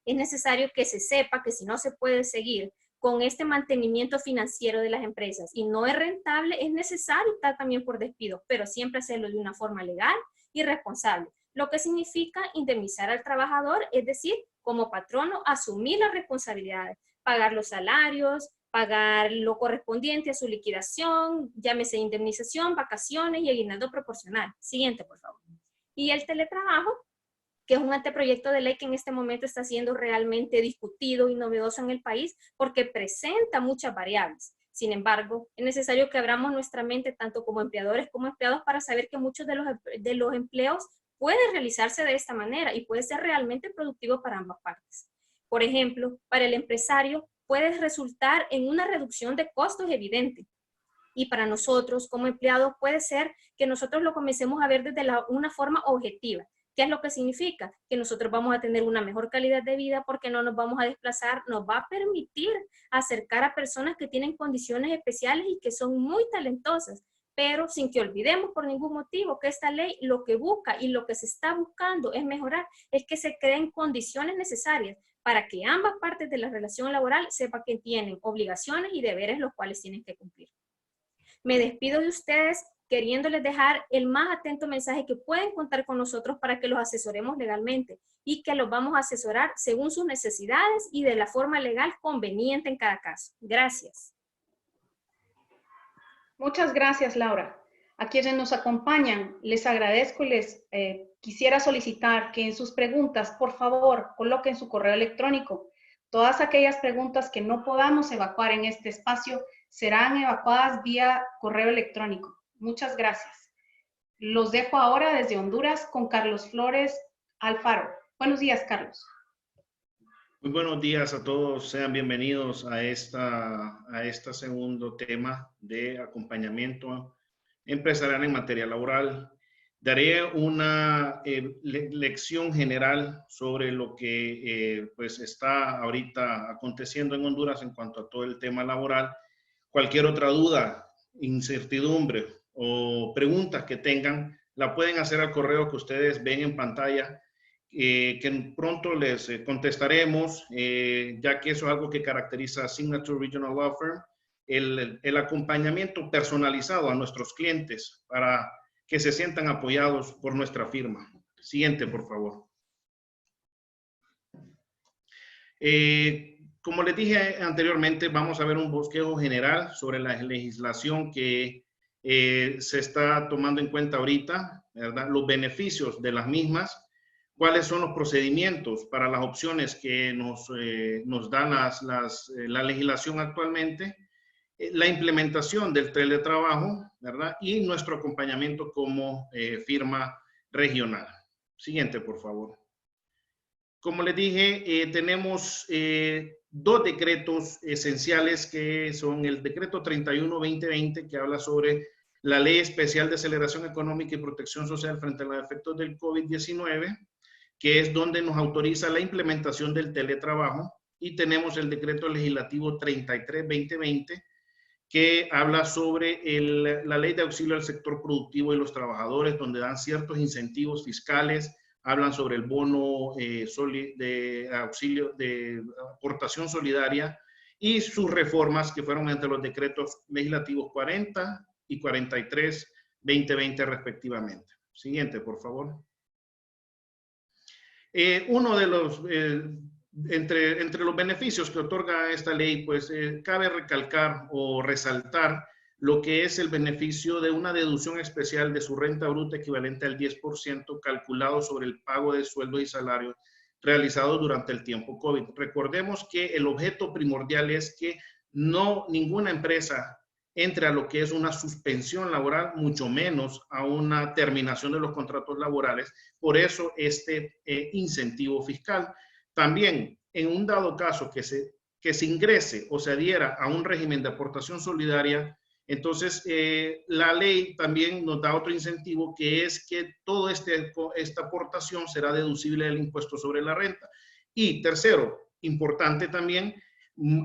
es necesario que se sepa que si no se puede seguir con este mantenimiento financiero de las empresas y no es rentable, es necesario optar también por despido, pero siempre hacerlo de una forma legal y responsable, lo que significa indemnizar al trabajador, es decir, como patrono, asumir las responsabilidades, pagar los salarios, pagar lo correspondiente a su liquidación, llámese indemnización, vacaciones y aguinaldo proporcional. Siguiente, por favor. Y el teletrabajo, que es un anteproyecto de ley que en este momento está siendo realmente discutido y novedoso en el país porque presenta muchas variables. Sin embargo, es necesario que abramos nuestra mente tanto como empleadores como empleados para saber que muchos de los empleos pueden realizarse de esta manera y puede ser realmente productivo para ambas partes. Por ejemplo, para el empresario puede resultar en una reducción de costos evidente. Y para nosotros como empleados puede ser que nosotros lo comencemos a ver desde una forma objetiva. ¿Qué es lo que significa? Que nosotros vamos a tener una mejor calidad de vida porque no nos vamos a desplazar, nos va a permitir acercar a personas que tienen condiciones especiales y que son muy talentosas, pero sin que olvidemos por ningún motivo que esta ley lo que busca y lo que se está buscando es mejorar, es que se creen condiciones necesarias para que ambas partes de la relación laboral sepan que tienen obligaciones y deberes los cuales tienen que cumplir. Me despido de ustedes queriéndoles dejar el más atento mensaje que pueden contar con nosotros para que los asesoremos legalmente y que los vamos a asesorar según sus necesidades y de la forma legal conveniente en cada caso. Gracias. Muchas gracias, Laura. A quienes nos acompañan, les agradezco y les quisiera solicitar que en sus preguntas, por favor, coloquen su correo electrónico Todas aquellas preguntas que no podamos evacuar en este espacio serán evacuadas vía correo electrónico. Muchas gracias. Los dejo ahora desde Honduras con Carlos Flores Alfaro. Buenos días, Carlos. Muy buenos días a todos. Sean bienvenidos a este segundo tema de acompañamiento empresarial en materia laboral. Daré una lección general sobre lo que pues está ahorita aconteciendo en Honduras en cuanto a todo el tema laboral. Cualquier otra duda, incertidumbre o preguntas que tengan, la pueden hacer al correo que ustedes ven en pantalla, que pronto les contestaremos, ya que eso es algo que caracteriza a Signature Regional Law Firm, el acompañamiento personalizado a nuestros clientes para que se sientan apoyados por nuestra firma. Siguiente, por favor. Como les dije anteriormente, vamos a ver un bosquejo general sobre la legislación que se está tomando en cuenta ahorita, ¿verdad? Los beneficios de las mismas, cuáles son los procedimientos para las opciones que nos da la legislación actualmente, la implementación del teletrabajo, ¿verdad? Y nuestro acompañamiento como firma regional. Siguiente, por favor. Como les dije, tenemos dos decretos esenciales que son el decreto 31-2020, que habla sobre la Ley Especial de Aceleración Económica y Protección Social frente a los efectos del COVID-19, que es donde nos autoriza la implementación del teletrabajo, y tenemos el decreto legislativo 33-2020, que habla sobre la ley de auxilio al sector productivo y los trabajadores, donde dan ciertos incentivos fiscales, hablan sobre el bono de auxilio de aportación solidaria y sus reformas que fueron entre los decretos legislativos 40 y 43-2020 respectivamente. Siguiente, por favor. Uno de los... Entre los beneficios que otorga esta ley, pues cabe recalcar o resaltar lo que es el beneficio de una deducción especial de su renta bruta equivalente al 10% calculado sobre el pago de sueldos y salarios realizados durante el tiempo COVID. Recordemos que el objeto primordial es que ninguna empresa entre a lo que es una suspensión laboral, mucho menos a una terminación de los contratos laborales. Por eso este incentivo fiscal. También, en un dado caso que se ingrese o se adhiera a un régimen de aportación solidaria, entonces la ley también nos da otro incentivo, que es que toda esta aportación será deducible del impuesto sobre la renta. Y tercero, importante también,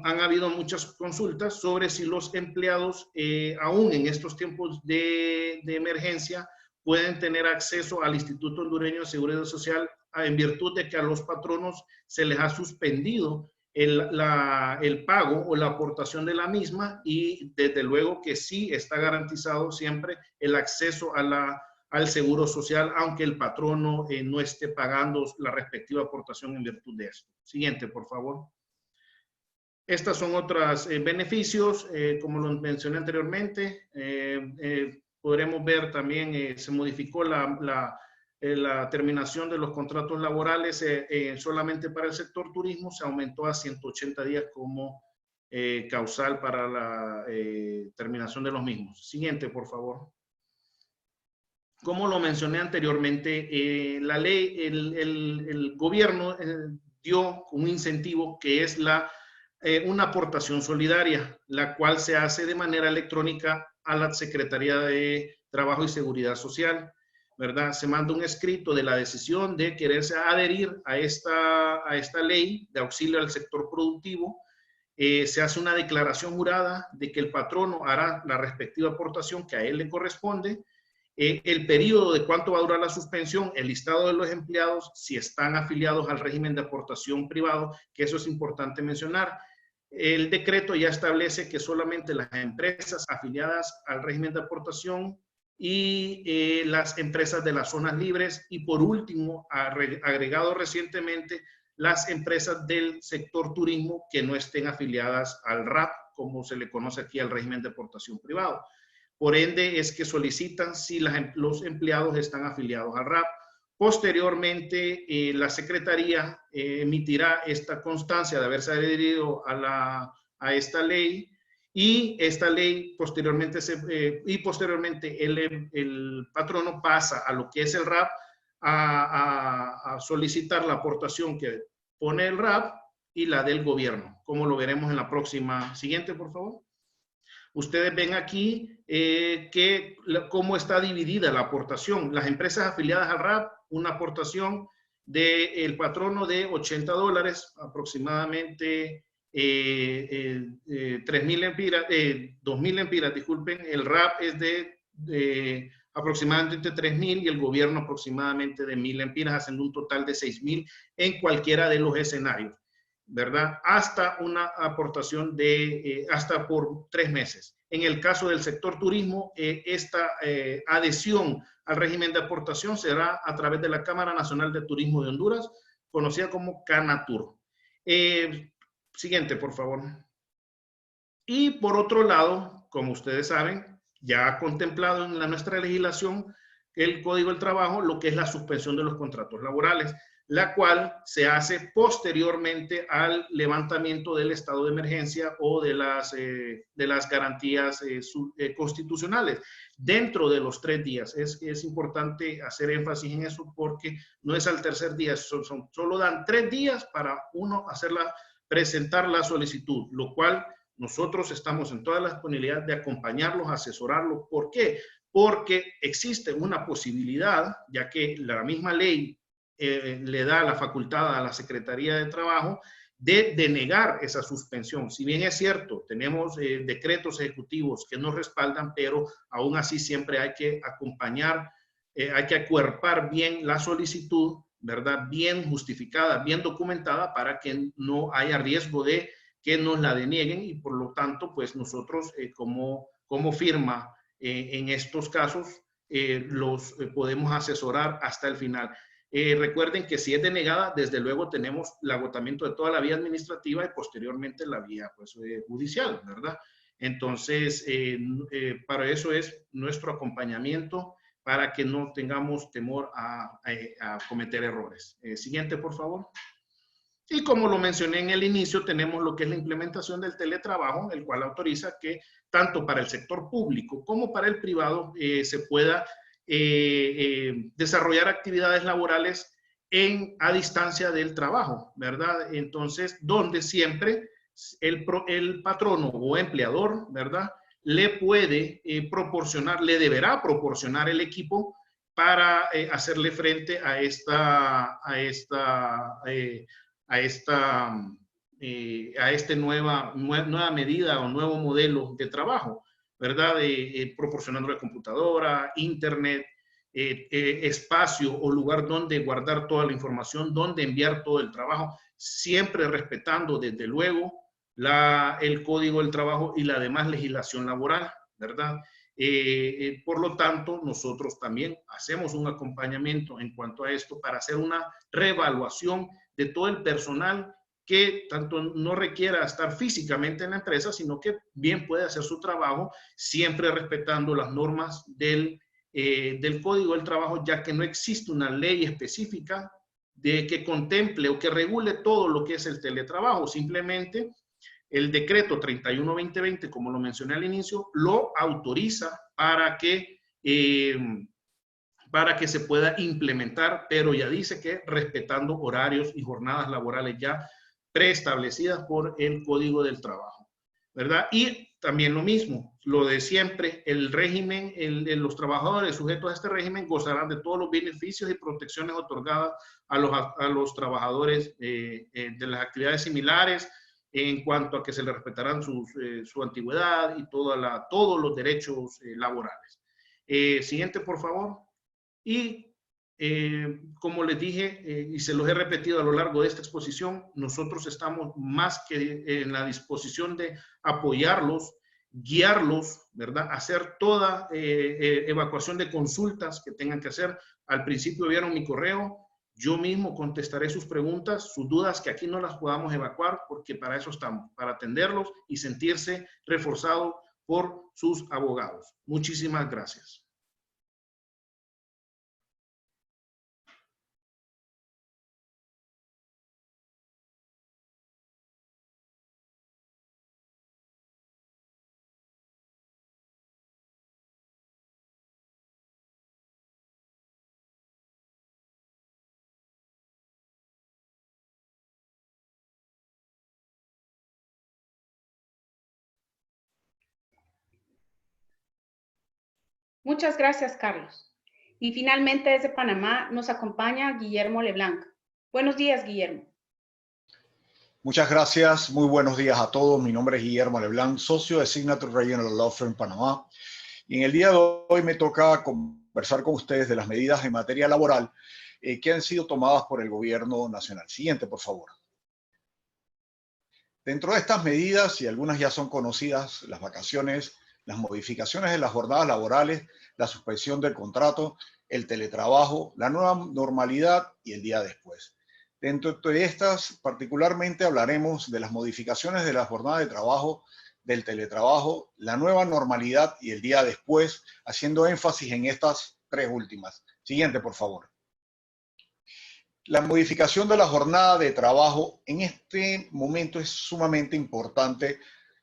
han habido muchas consultas sobre si los empleados, aún en estos tiempos de emergencia, pueden tener acceso al Instituto Hondureño de Seguridad Social en virtud de que a los patronos se les ha suspendido el pago o la aportación de la misma, y desde luego que sí está garantizado siempre el acceso al seguro social, aunque el patrono no esté pagando la respectiva aportación en virtud de esto. Siguiente, por favor. Estas son otros beneficios, como lo mencioné anteriormente. Podremos ver también, se modificó la terminación de los contratos laborales solamente para el sector turismo, se aumentó a 180 días como causal para la terminación de los mismos. Siguiente, por favor. Como lo mencioné anteriormente, la ley, el gobierno dio un incentivo que es una aportación solidaria, la cual se hace de manera electrónica a la Secretaría de Trabajo y Seguridad Social, ¿verdad? Se manda un escrito de la decisión de quererse adherir a esta ley de auxilio al sector productivo. Se hace una declaración jurada de que el patrono hará la respectiva aportación que a él le corresponde, el periodo de cuánto va a durar la suspensión, el listado de los empleados, si están afiliados al régimen de aportación privado, que eso es importante mencionar. El decreto ya establece que solamente las empresas afiliadas al régimen de aportación y las empresas de las zonas libres, y por último, agregado recientemente, las empresas del sector turismo que no estén afiliadas al RAP, como se le conoce aquí al régimen de aportación privado. Por ende, es que solicitan si los empleados están afiliados al RAP. Posteriormente, la Secretaría emitirá esta constancia de haberse adherido a esta ley, y esta ley posteriormente, el patrono pasa a lo que es el RAP a solicitar la aportación que pone el RAP y la del gobierno, como lo veremos en la próxima. Siguiente, por favor. Ustedes ven aquí cómo está dividida la aportación. Las empresas afiliadas al RAP, una aportación del patrono de $80, aproximadamente 3.000 lempiras, 2.000 lempiras, disculpen. El RAP es de aproximadamente 3.000 y el gobierno aproximadamente de 1.000 lempiras, haciendo un total de 6.000 en cualquiera de los escenarios, ¿verdad? Hasta una aportación de hasta por 3 meses. En el caso del sector turismo, esta adhesión al régimen de aportación será a través de la Cámara Nacional de Turismo de Honduras, conocida como Canatur. Siguiente, por favor. Y por otro lado, como ustedes saben, ya ha contemplado en nuestra legislación el Código del Trabajo lo que es la suspensión de los contratos laborales, la cual se hace posteriormente al levantamiento del estado de emergencia o de las garantías constitucionales, dentro de los 3 días. Es importante hacer énfasis en eso porque no es al tercer día, solo dan 3 días para uno presentar la solicitud, lo cual nosotros estamos en toda la disponibilidad de acompañarlos, asesorarlos. ¿Por qué? Porque existe una posibilidad, ya que la misma ley le da la facultad a la Secretaría de Trabajo de denegar esa suspensión. Si bien es cierto, tenemos decretos ejecutivos que nos respaldan, pero aún así siempre hay que acompañar, hay que acuerpar bien la solicitud, ¿verdad? Bien justificada, bien documentada, para que no haya riesgo de que nos la denieguen, y por lo tanto, pues nosotros como firma en estos casos los podemos asesorar hasta el final. Recuerden que si es denegada, desde luego tenemos el agotamiento de toda la vía administrativa y posteriormente la vía judicial, ¿verdad? Entonces, para eso es nuestro acompañamiento, para que no tengamos temor a cometer errores. Siguiente, por favor. Y como lo mencioné en el inicio, tenemos lo que es la implementación del teletrabajo, el cual autoriza que tanto para el sector público como para el privado se pueda desarrollar actividades laborales a distancia del trabajo, ¿verdad? Entonces, donde siempre el patrono o empleador, ¿verdad?, le puede proporcionar, le deberá proporcionar el equipo para hacerle frente a esta nueva medida o nuevo modelo de trabajo, ¿verdad? Proporcionando la computadora, internet, espacio o lugar donde guardar toda la información, donde enviar todo el trabajo, siempre respetando desde luego el Código del Trabajo y la demás legislación laboral, ¿verdad? Por lo tanto, nosotros también hacemos un acompañamiento en cuanto a esto para hacer una reevaluación de todo el personal que tanto no requiera estar físicamente en la empresa, sino que bien puede hacer su trabajo, siempre respetando las normas del Código del Trabajo, ya que no existe una ley específica que contemple o que regule todo lo que es el teletrabajo. Simplemente el decreto 31-2020, como lo mencioné al inicio, lo autoriza para que se pueda implementar, pero ya dice que respetando horarios y jornadas laborales ya preestablecidas por el Código del Trabajo, ¿verdad? Y también lo mismo, lo de siempre, el régimen, los trabajadores sujetos a este régimen gozarán de todos los beneficios y protecciones otorgadas a los trabajadores de las actividades similares, en cuanto a que se les respetarán su antigüedad y todos los derechos laborales. Siguiente, por favor. Y como les dije, y se los he repetido a lo largo de esta exposición, nosotros estamos más que en la disposición de apoyarlos, guiarlos, ¿verdad? Hacer toda evacuación de consultas que tengan que hacer. Al principio vieron mi correo. Yo mismo contestaré sus preguntas, sus dudas que aquí no las podamos evacuar, porque para eso estamos, para atenderlos y sentirse reforzado por sus abogados. Muchísimas gracias. Muchas gracias, Carlos. Y finalmente desde Panamá nos acompaña Guillermo Leblanc. Buenos días, Guillermo. Muchas gracias, muy buenos días a todos. Mi nombre es Guillermo Leblanc, socio de Signature Regional Law Firm Panamá. Y en el día de hoy me toca conversar con ustedes de las medidas en materia laboral que han sido tomadas por el gobierno nacional. Siguiente, por favor. Dentro de estas medidas, y algunas ya son conocidas, las vacaciones, las modificaciones de las jornadas laborales, la suspensión del contrato, el teletrabajo, la nueva normalidad y el día después. Dentro de estas, particularmente hablaremos de las modificaciones de la jornada de trabajo, del teletrabajo, la nueva normalidad y el día después, haciendo énfasis en estas tres últimas. Siguiente, por favor. La modificación de la jornada de trabajo en este momento es sumamente importante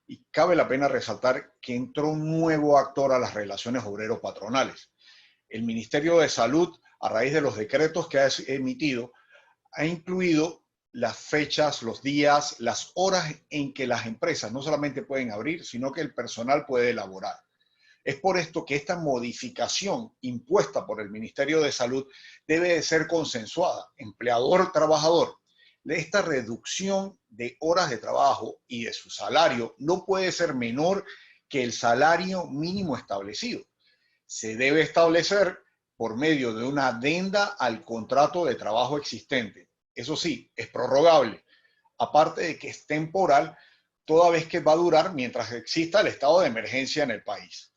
y cabe la pena resaltar que entró un nuevo actor a las relaciones obreros-patronales. El Ministerio de Salud, a raíz de los decretos que ha emitido, ha incluido las fechas, los días, las horas en que las empresas no solamente pueden abrir, sino que el personal puede elaborar. Es por esto que esta modificación impuesta por el Ministerio de Salud debe de ser consensuada, empleador-trabajador. Esta reducción de horas de trabajo y de su salario no puede ser menor que el salario mínimo establecido. Se debe establecer por medio de una adenda al contrato de trabajo existente. Eso sí, es prorrogable, aparte de que es temporal, toda vez que va a durar mientras exista el estado de emergencia en el país.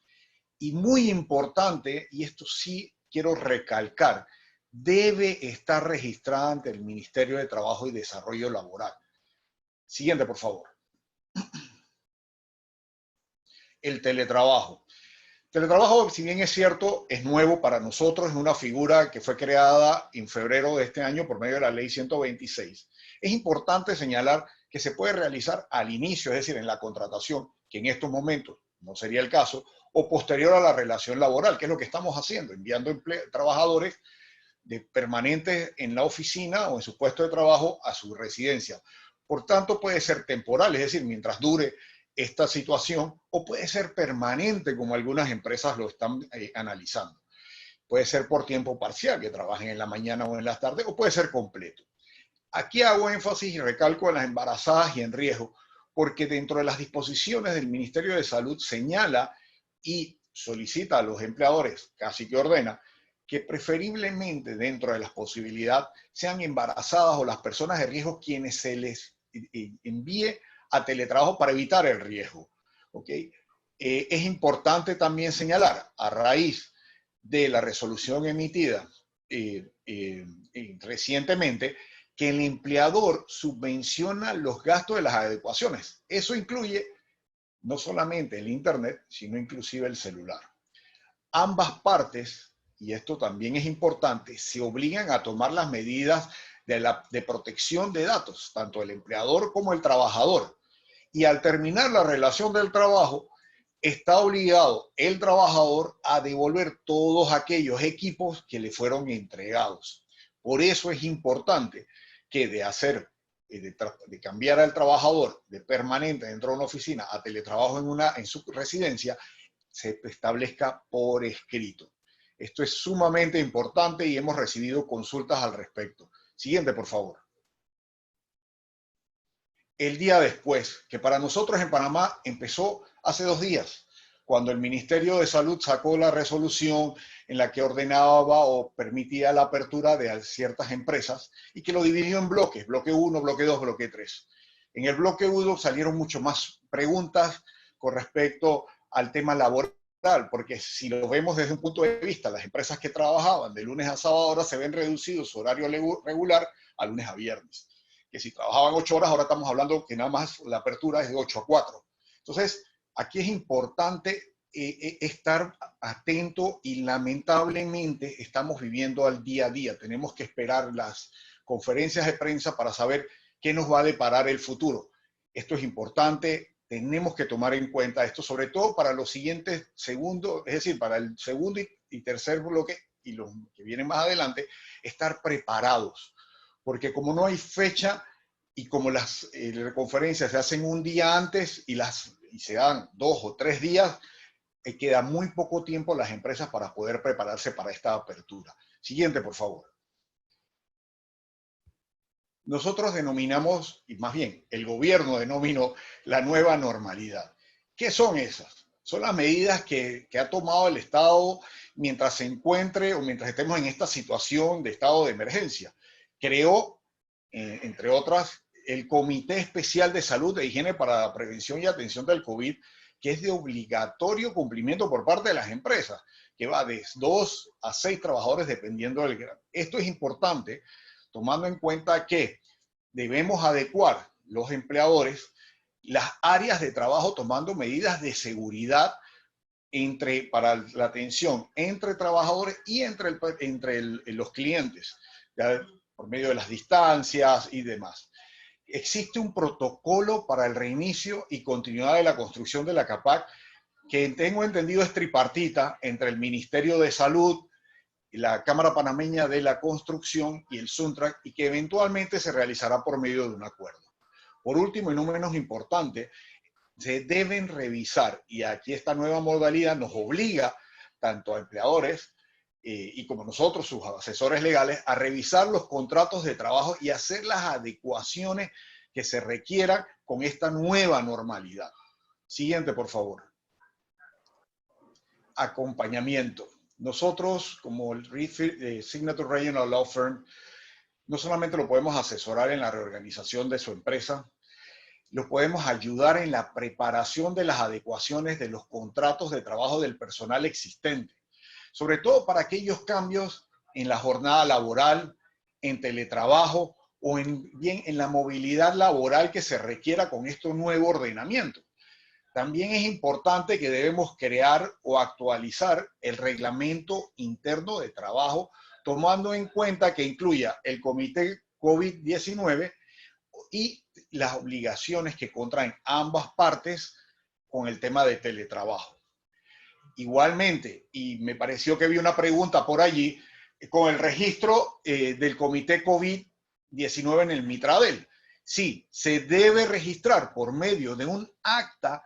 Y muy importante, y esto sí quiero recalcar, debe estar registrada ante el Ministerio de Trabajo y Desarrollo Laboral. Siguiente, por favor. El teletrabajo. Teletrabajo, si bien es cierto, es nuevo para nosotros, es una figura que fue creada en febrero de este año por medio de la Ley 126. Es importante señalar que se puede realizar al inicio, es decir, en la contratación, que en estos momentos no sería el caso, o posterior a la relación laboral, que es lo que estamos haciendo, enviando trabajadores permanentes en la oficina o en su puesto de trabajo a su residencia. Por tanto, puede ser temporal, es decir, mientras dure esta situación, o puede ser permanente, como algunas empresas lo están analizando. Puede ser por tiempo parcial, que trabajen en la mañana o en las tardes, o puede ser completo. Aquí hago énfasis y recalco en las embarazadas y en riesgo, porque dentro de las disposiciones del Ministerio de Salud señala y solicita a los empleadores, casi que ordena, que preferiblemente dentro de las posibilidades sean embarazadas o las personas de riesgo quienes se les envíe a teletrabajo para evitar el riesgo. ¿Okay? Es importante también señalar, a raíz de la resolución emitida recientemente, que el empleador subvenciona los gastos de las adecuaciones. Eso incluye no solamente el internet, sino inclusive el celular. Ambas partes, y esto también es importante, se obligan a tomar las medidas de protección de datos, tanto el empleador como el trabajador. Y al terminar la relación del trabajo, está obligado el trabajador a devolver todos aquellos equipos que le fueron entregados. Por eso es importante que de cambiar al trabajador de permanente dentro de una oficina a teletrabajo en su residencia, se establezca por escrito. Esto es sumamente importante y hemos recibido consultas al respecto. Siguiente, por favor. El día después, que para nosotros en Panamá empezó hace 2 días, cuando el Ministerio de Salud sacó la resolución en la que ordenaba o permitía la apertura de ciertas empresas y que lo dividió en bloques, bloque 1, bloque 2, bloque 3. En el bloque 1 salieron mucho más preguntas con respecto al tema laboral, porque si lo vemos desde un punto de vista, las empresas que trabajaban de lunes a sábado ahora se ven reducido su horario regular a lunes a viernes. Que si trabajaban 8 horas, ahora estamos hablando que nada más la apertura es de 8 a 4. Entonces, aquí es importante estar atento y lamentablemente estamos viviendo al día a día. Tenemos que esperar las conferencias de prensa para saber qué nos va a deparar el futuro. Esto es importante, tenemos que tomar en cuenta esto, sobre todo para los siguientes segundos, es decir, para el segundo y tercer bloque y los que vienen más adelante, estar preparados. Porque como no hay fecha y como las conferencias se hacen un día antes y se dan 2 o 3 días, queda muy poco tiempo a las empresas para poder prepararse para esta apertura. Siguiente, por favor. Nosotros denominamos, y más bien el gobierno denominó, la nueva normalidad. ¿Qué son esas? Son las medidas que ha tomado el Estado mientras se encuentre o mientras estemos en esta situación de estado de emergencia. Creó, entre otras, el Comité Especial de Salud e Higiene para la Prevención y Atención del COVID, que es de obligatorio cumplimiento por parte de las empresas, que va de 2 a 6 trabajadores dependiendo del grado. Esto es importante, tomando en cuenta que debemos adecuar los empleadores las áreas de trabajo tomando medidas de seguridad para la atención entre trabajadores y entre los clientes, ya por medio de las distancias y demás. Existe un protocolo para el reinicio y continuidad de la construcción de la CAPAC que tengo entendido es tripartita entre el Ministerio de Salud, la Cámara Panameña de la Construcción y el SUNTRAC, y que eventualmente se realizará por medio de un acuerdo. Por último, y no menos importante, se deben revisar, y aquí esta nueva modalidad nos obliga tanto a empleadores y como nosotros, sus asesores legales, a revisar los contratos de trabajo y hacer las adecuaciones que se requieran con esta nueva normalidad. Siguiente, por favor. Acompañamiento. Nosotros, como el Signature Regional Law Firm, no solamente lo podemos asesorar en la reorganización de su empresa, lo podemos ayudar en la preparación de las adecuaciones de los contratos de trabajo del personal existente, sobre todo para aquellos cambios en la jornada laboral, en teletrabajo o bien en la movilidad laboral que se requiera con este nuevo ordenamiento. También es importante que debemos crear o actualizar el reglamento interno de trabajo, tomando en cuenta que incluya el Comité COVID-19 y las obligaciones que contraen ambas partes con el tema de teletrabajo. Igualmente, y me pareció que vi una pregunta por allí, con el registro del Comité COVID-19 en el Mitradel. Sí, se debe registrar por medio de un acta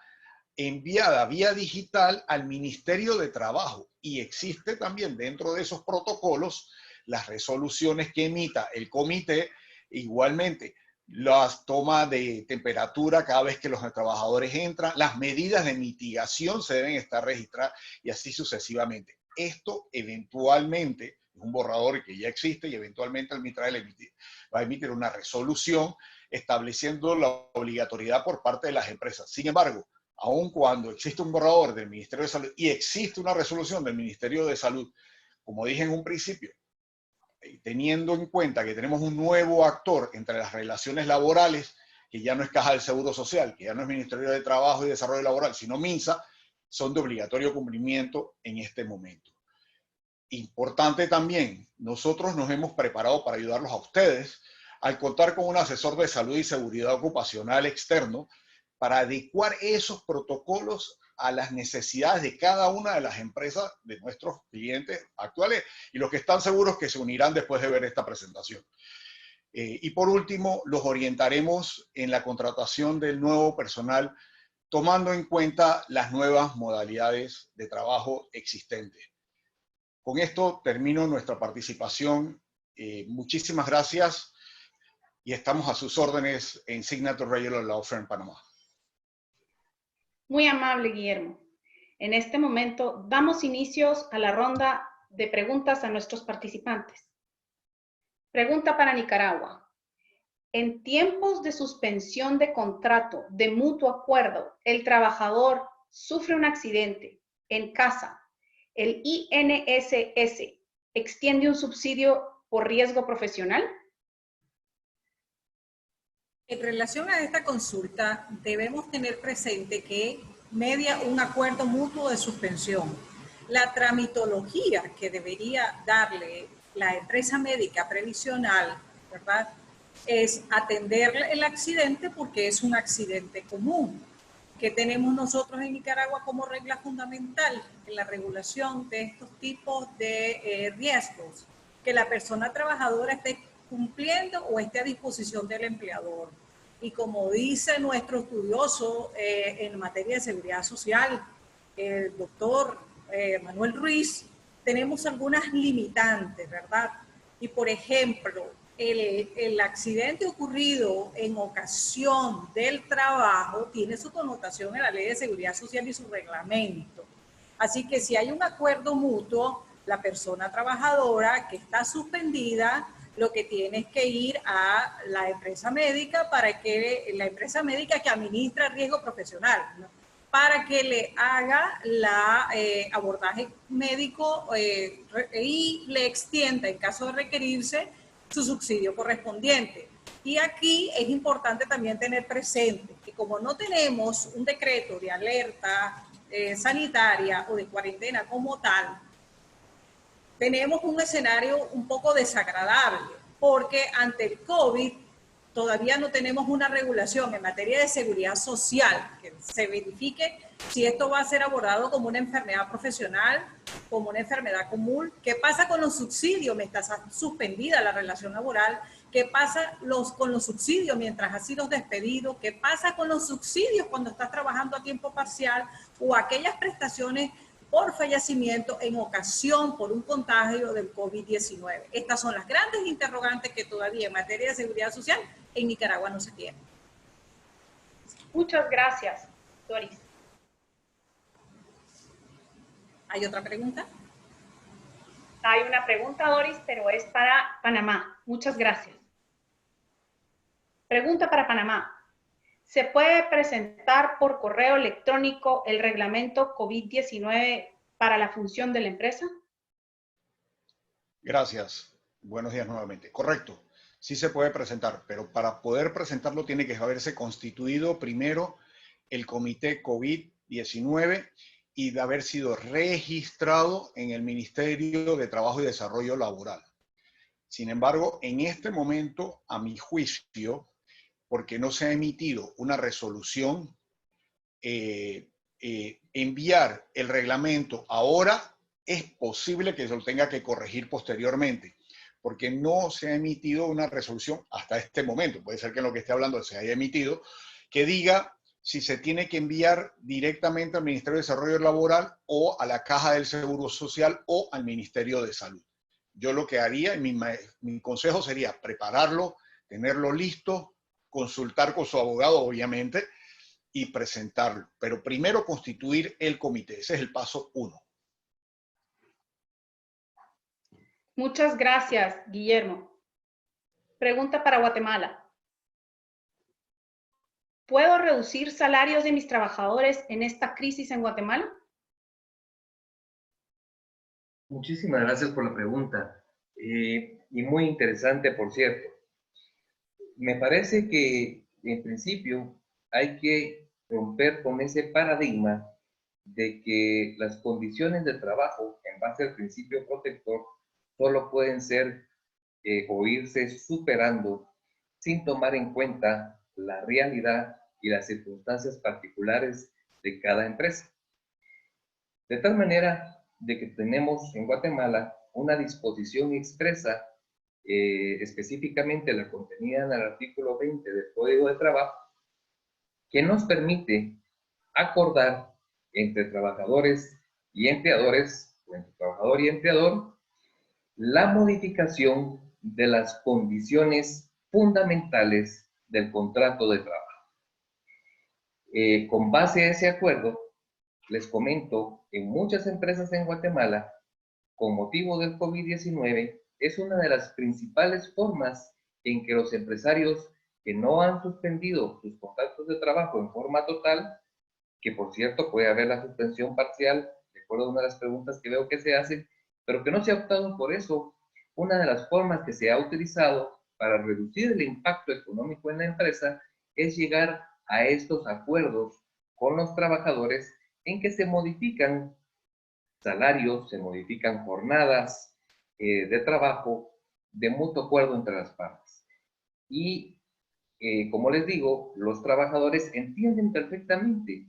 enviada vía digital al Ministerio de Trabajo, y existe también dentro de esos protocolos las resoluciones que emita el comité, igualmente las tomas de temperatura cada vez que los trabajadores entran, las medidas de mitigación se deben estar registradas y así sucesivamente. Esto eventualmente es un borrador que ya existe y eventualmente el Mitradel va a emitir una resolución estableciendo la obligatoriedad por parte de las empresas. Sin embargo, aun cuando existe un borrador del Ministerio de Salud y existe una resolución del Ministerio de Salud, como dije en un principio, teniendo en cuenta que tenemos un nuevo actor entre las relaciones laborales, que ya no es Caja del Seguro Social, que ya no es Ministerio de Trabajo y Desarrollo Laboral, sino MINSA, son de obligatorio cumplimiento en este momento. Importante también, nosotros nos hemos preparado para ayudarlos a ustedes al contar con un asesor de salud y seguridad ocupacional externo para adecuar esos protocolos a las necesidades de cada una de las empresas de nuestros clientes actuales y los que están seguros que se unirán después de ver esta presentación. Y por último, los orientaremos en la contratación del nuevo personal, tomando en cuenta las nuevas modalidades de trabajo existentes. Con esto termino nuestra participación. Muchísimas gracias y estamos a sus órdenes en Signature Regional Law Firm Panamá. Muy amable, Guillermo. En este momento damos inicios a la ronda de preguntas a nuestros participantes. Pregunta para Nicaragua. En tiempos de suspensión de contrato de mutuo acuerdo, el trabajador sufre un accidente en casa. ¿El INSS extiende un subsidio por riesgo profesional? En relación a esta consulta, debemos tener presente que media un acuerdo mutuo de suspensión. La tramitología que debería darle la empresa médica previsional, ¿verdad?, es atender el accidente porque es un accidente común. ¿Qué tenemos nosotros en Nicaragua como regla fundamental en la regulación de estos tipos de riesgos? Que la persona trabajadora esté cumpliendo o esté a disposición del empleador. Y como dice nuestro estudioso en materia de seguridad social, el doctor Manuel Ruiz, tenemos algunas limitantes, ¿verdad? Y por ejemplo, el accidente ocurrido en ocasión del trabajo tiene su connotación en la Ley de Seguridad Social y su reglamento. Así que si hay un acuerdo mutuo, la persona trabajadora que está suspendida, lo que tiene es que ir a la empresa médica para que la empresa médica que administra riesgo profesional, ¿no?, para que le haga la abordaje médico y le extienda, en caso de requerirse, su subsidio correspondiente. Y aquí es importante también tener presente que como no tenemos un decreto de alerta sanitaria o de cuarentena como tal, tenemos un escenario un poco desagradable, porque ante el COVID todavía no tenemos una regulación en materia de seguridad social que se verifique si esto va a ser abordado como una enfermedad profesional, como una enfermedad común. ¿Qué pasa con los subsidios mientras está suspendida la relación laboral? ¿Qué pasa con los subsidios mientras has sido despedido? ¿Qué pasa con los subsidios cuando estás trabajando a tiempo parcial o aquellas prestaciones por fallecimiento en ocasión por un contagio del COVID-19? Estas son las grandes interrogantes que todavía en materia de seguridad social en Nicaragua no se tienen. Muchas gracias, Doris. ¿Hay otra pregunta? Hay una pregunta, Doris, pero es para Panamá. Muchas gracias. Pregunta para Panamá. ¿Se puede presentar por correo electrónico el reglamento COVID-19 para la función de la empresa? Gracias. Buenos días nuevamente. Correcto. Sí se puede presentar, pero para poder presentarlo tiene que haberse constituido primero el comité COVID-19 y de haber sido registrado en el Ministerio de Trabajo y Desarrollo Laboral. Sin embargo, en este momento, a mi juicio, porque no se ha emitido una resolución, enviar el reglamento ahora es posible que se lo tenga que corregir posteriormente, porque no se ha emitido una resolución hasta este momento. Puede ser que en lo que esté hablando se haya emitido, que diga si se tiene que enviar directamente al Ministerio de Desarrollo Laboral o a la Caja del Seguro Social o al Ministerio de Salud. Yo lo que haría, mi consejo sería prepararlo, tenerlo listo, consultar con su abogado, obviamente, y presentarlo. Pero primero constituir el comité. Ese es el paso 1. Muchas gracias, Guillermo. Pregunta para Guatemala. ¿Puedo reducir salarios de mis trabajadores en esta crisis en Guatemala? Muchísimas gracias por la pregunta. Y muy interesante, por cierto. Me parece que, en principio, hay que romper con ese paradigma de que las condiciones de trabajo, en base al principio protector, solo pueden ser o irse superando sin tomar en cuenta la realidad y las circunstancias particulares de cada empresa. De tal manera de que tenemos en Guatemala una disposición expresa, específicamente la contenida en el artículo 20 del Código de Trabajo, que nos permite acordar entre trabajadores y empleadores, o entre trabajador y empleador, la modificación de las condiciones fundamentales del contrato de trabajo. Con base a ese acuerdo, les comento, en muchas empresas en Guatemala, con motivo del COVID-19, es una de las principales formas en que los empresarios que no han suspendido sus contratos de trabajo en forma total, que por cierto puede haber la suspensión parcial, de acuerdo a una de las preguntas que veo que se hacen, pero que no se ha optado por eso. Una de las formas que se ha utilizado para reducir el impacto económico en la empresa es llegar a estos acuerdos con los trabajadores en que se modifican salarios, se modifican jornadas de trabajo de mutuo acuerdo entre las partes. Y como les digo, los trabajadores entienden perfectamente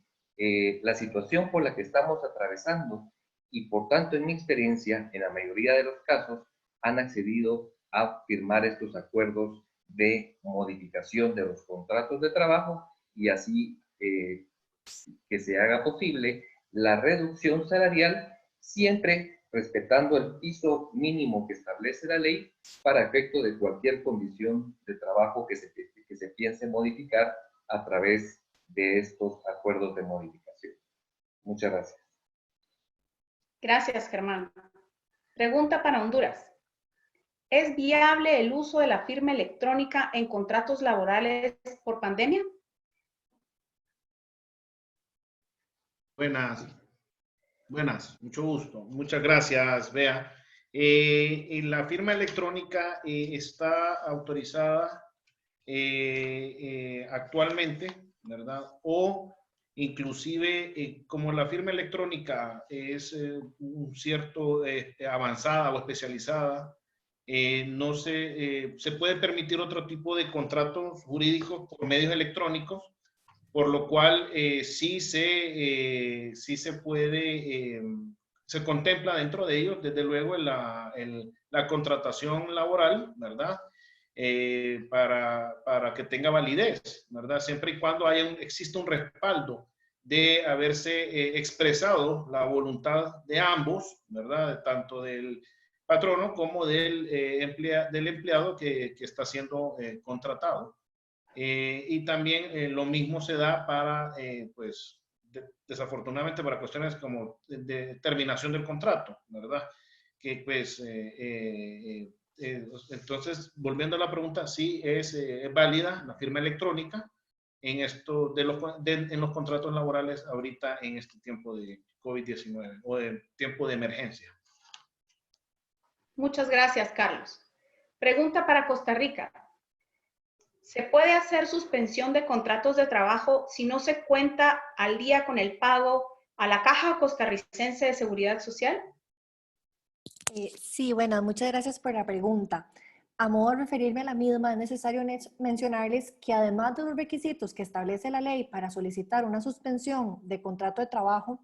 la situación por la que estamos atravesando y por tanto, en mi experiencia, en la mayoría de los casos, han accedido a firmar estos acuerdos de modificación de los contratos de trabajo y así que se haga posible la reducción salarial, siempre respetando el piso mínimo que establece la ley para efecto de cualquier condición de trabajo que se piense modificar a través de estos acuerdos de modificación. Muchas gracias. Gracias, Germán. Pregunta para Honduras. ¿Es viable el uso de la firma electrónica en contratos laborales por pandemia? Buenas, mucho gusto. Muchas gracias, Bea. La firma electrónica está autorizada actualmente, ¿verdad? O inclusive, como la firma electrónica es un cierto avanzada o especializada, no se puede permitir otro tipo de contratos jurídicos por medios electrónicos, por lo cual sí se puede, se contempla dentro de ellos, desde luego, la contratación laboral, ¿verdad? Para que tenga validez, ¿verdad? Siempre y cuando exista un respaldo de haberse expresado la voluntad de ambos, ¿verdad? Tanto del patrono como del empleado que está siendo contratado. Y también lo mismo se da para, pues, desafortunadamente para cuestiones como de terminación del contrato, ¿verdad? Que pues, entonces, volviendo a la pregunta, sí es válida la firma electrónica en esto en los contratos laborales ahorita en este tiempo de COVID-19 o de tiempo de emergencia. Muchas gracias, Carlos. Pregunta para Costa Rica. ¿Se puede hacer suspensión de contratos de trabajo si no se cuenta al día con el pago a la Caja Costarricense de Seguridad Social? Sí, bueno, muchas gracias por la pregunta. A modo de referirme a la misma, es necesario mencionarles que además de los requisitos que establece la ley para solicitar una suspensión de contrato de trabajo,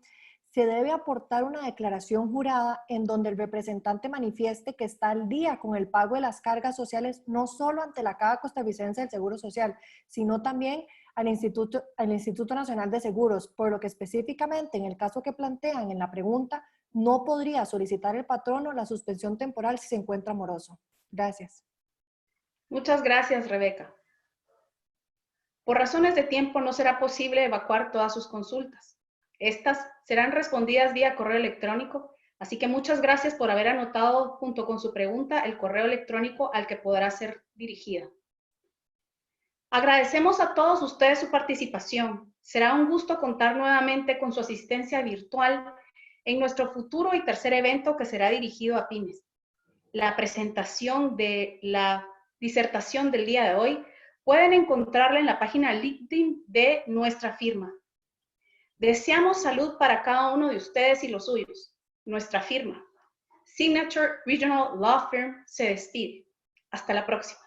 se debe aportar una declaración jurada en donde el representante manifieste que está al día con el pago de las cargas sociales, no solo ante la Caja Costarricense del Seguro Social, sino también al Instituto Nacional de Seguros, por lo que específicamente en el caso que plantean en la pregunta, no podría solicitar el patrono la suspensión temporal si se encuentra moroso. Gracias. Muchas gracias, Rebeca. Por razones de tiempo no será posible evacuar todas sus consultas. Estas serán respondidas vía correo electrónico, así que muchas gracias por haber anotado junto con su pregunta el correo electrónico al que podrá ser dirigida. Agradecemos a todos ustedes su participación. Será un gusto contar nuevamente con su asistencia virtual en nuestro futuro y tercer evento que será dirigido a pymes. La presentación de la disertación del día de hoy pueden encontrarla en la página LinkedIn de nuestra firma. Deseamos salud para cada uno de ustedes y los suyos. Nuestra firma, Signature Regional Law Firm, se despide. Hasta la próxima.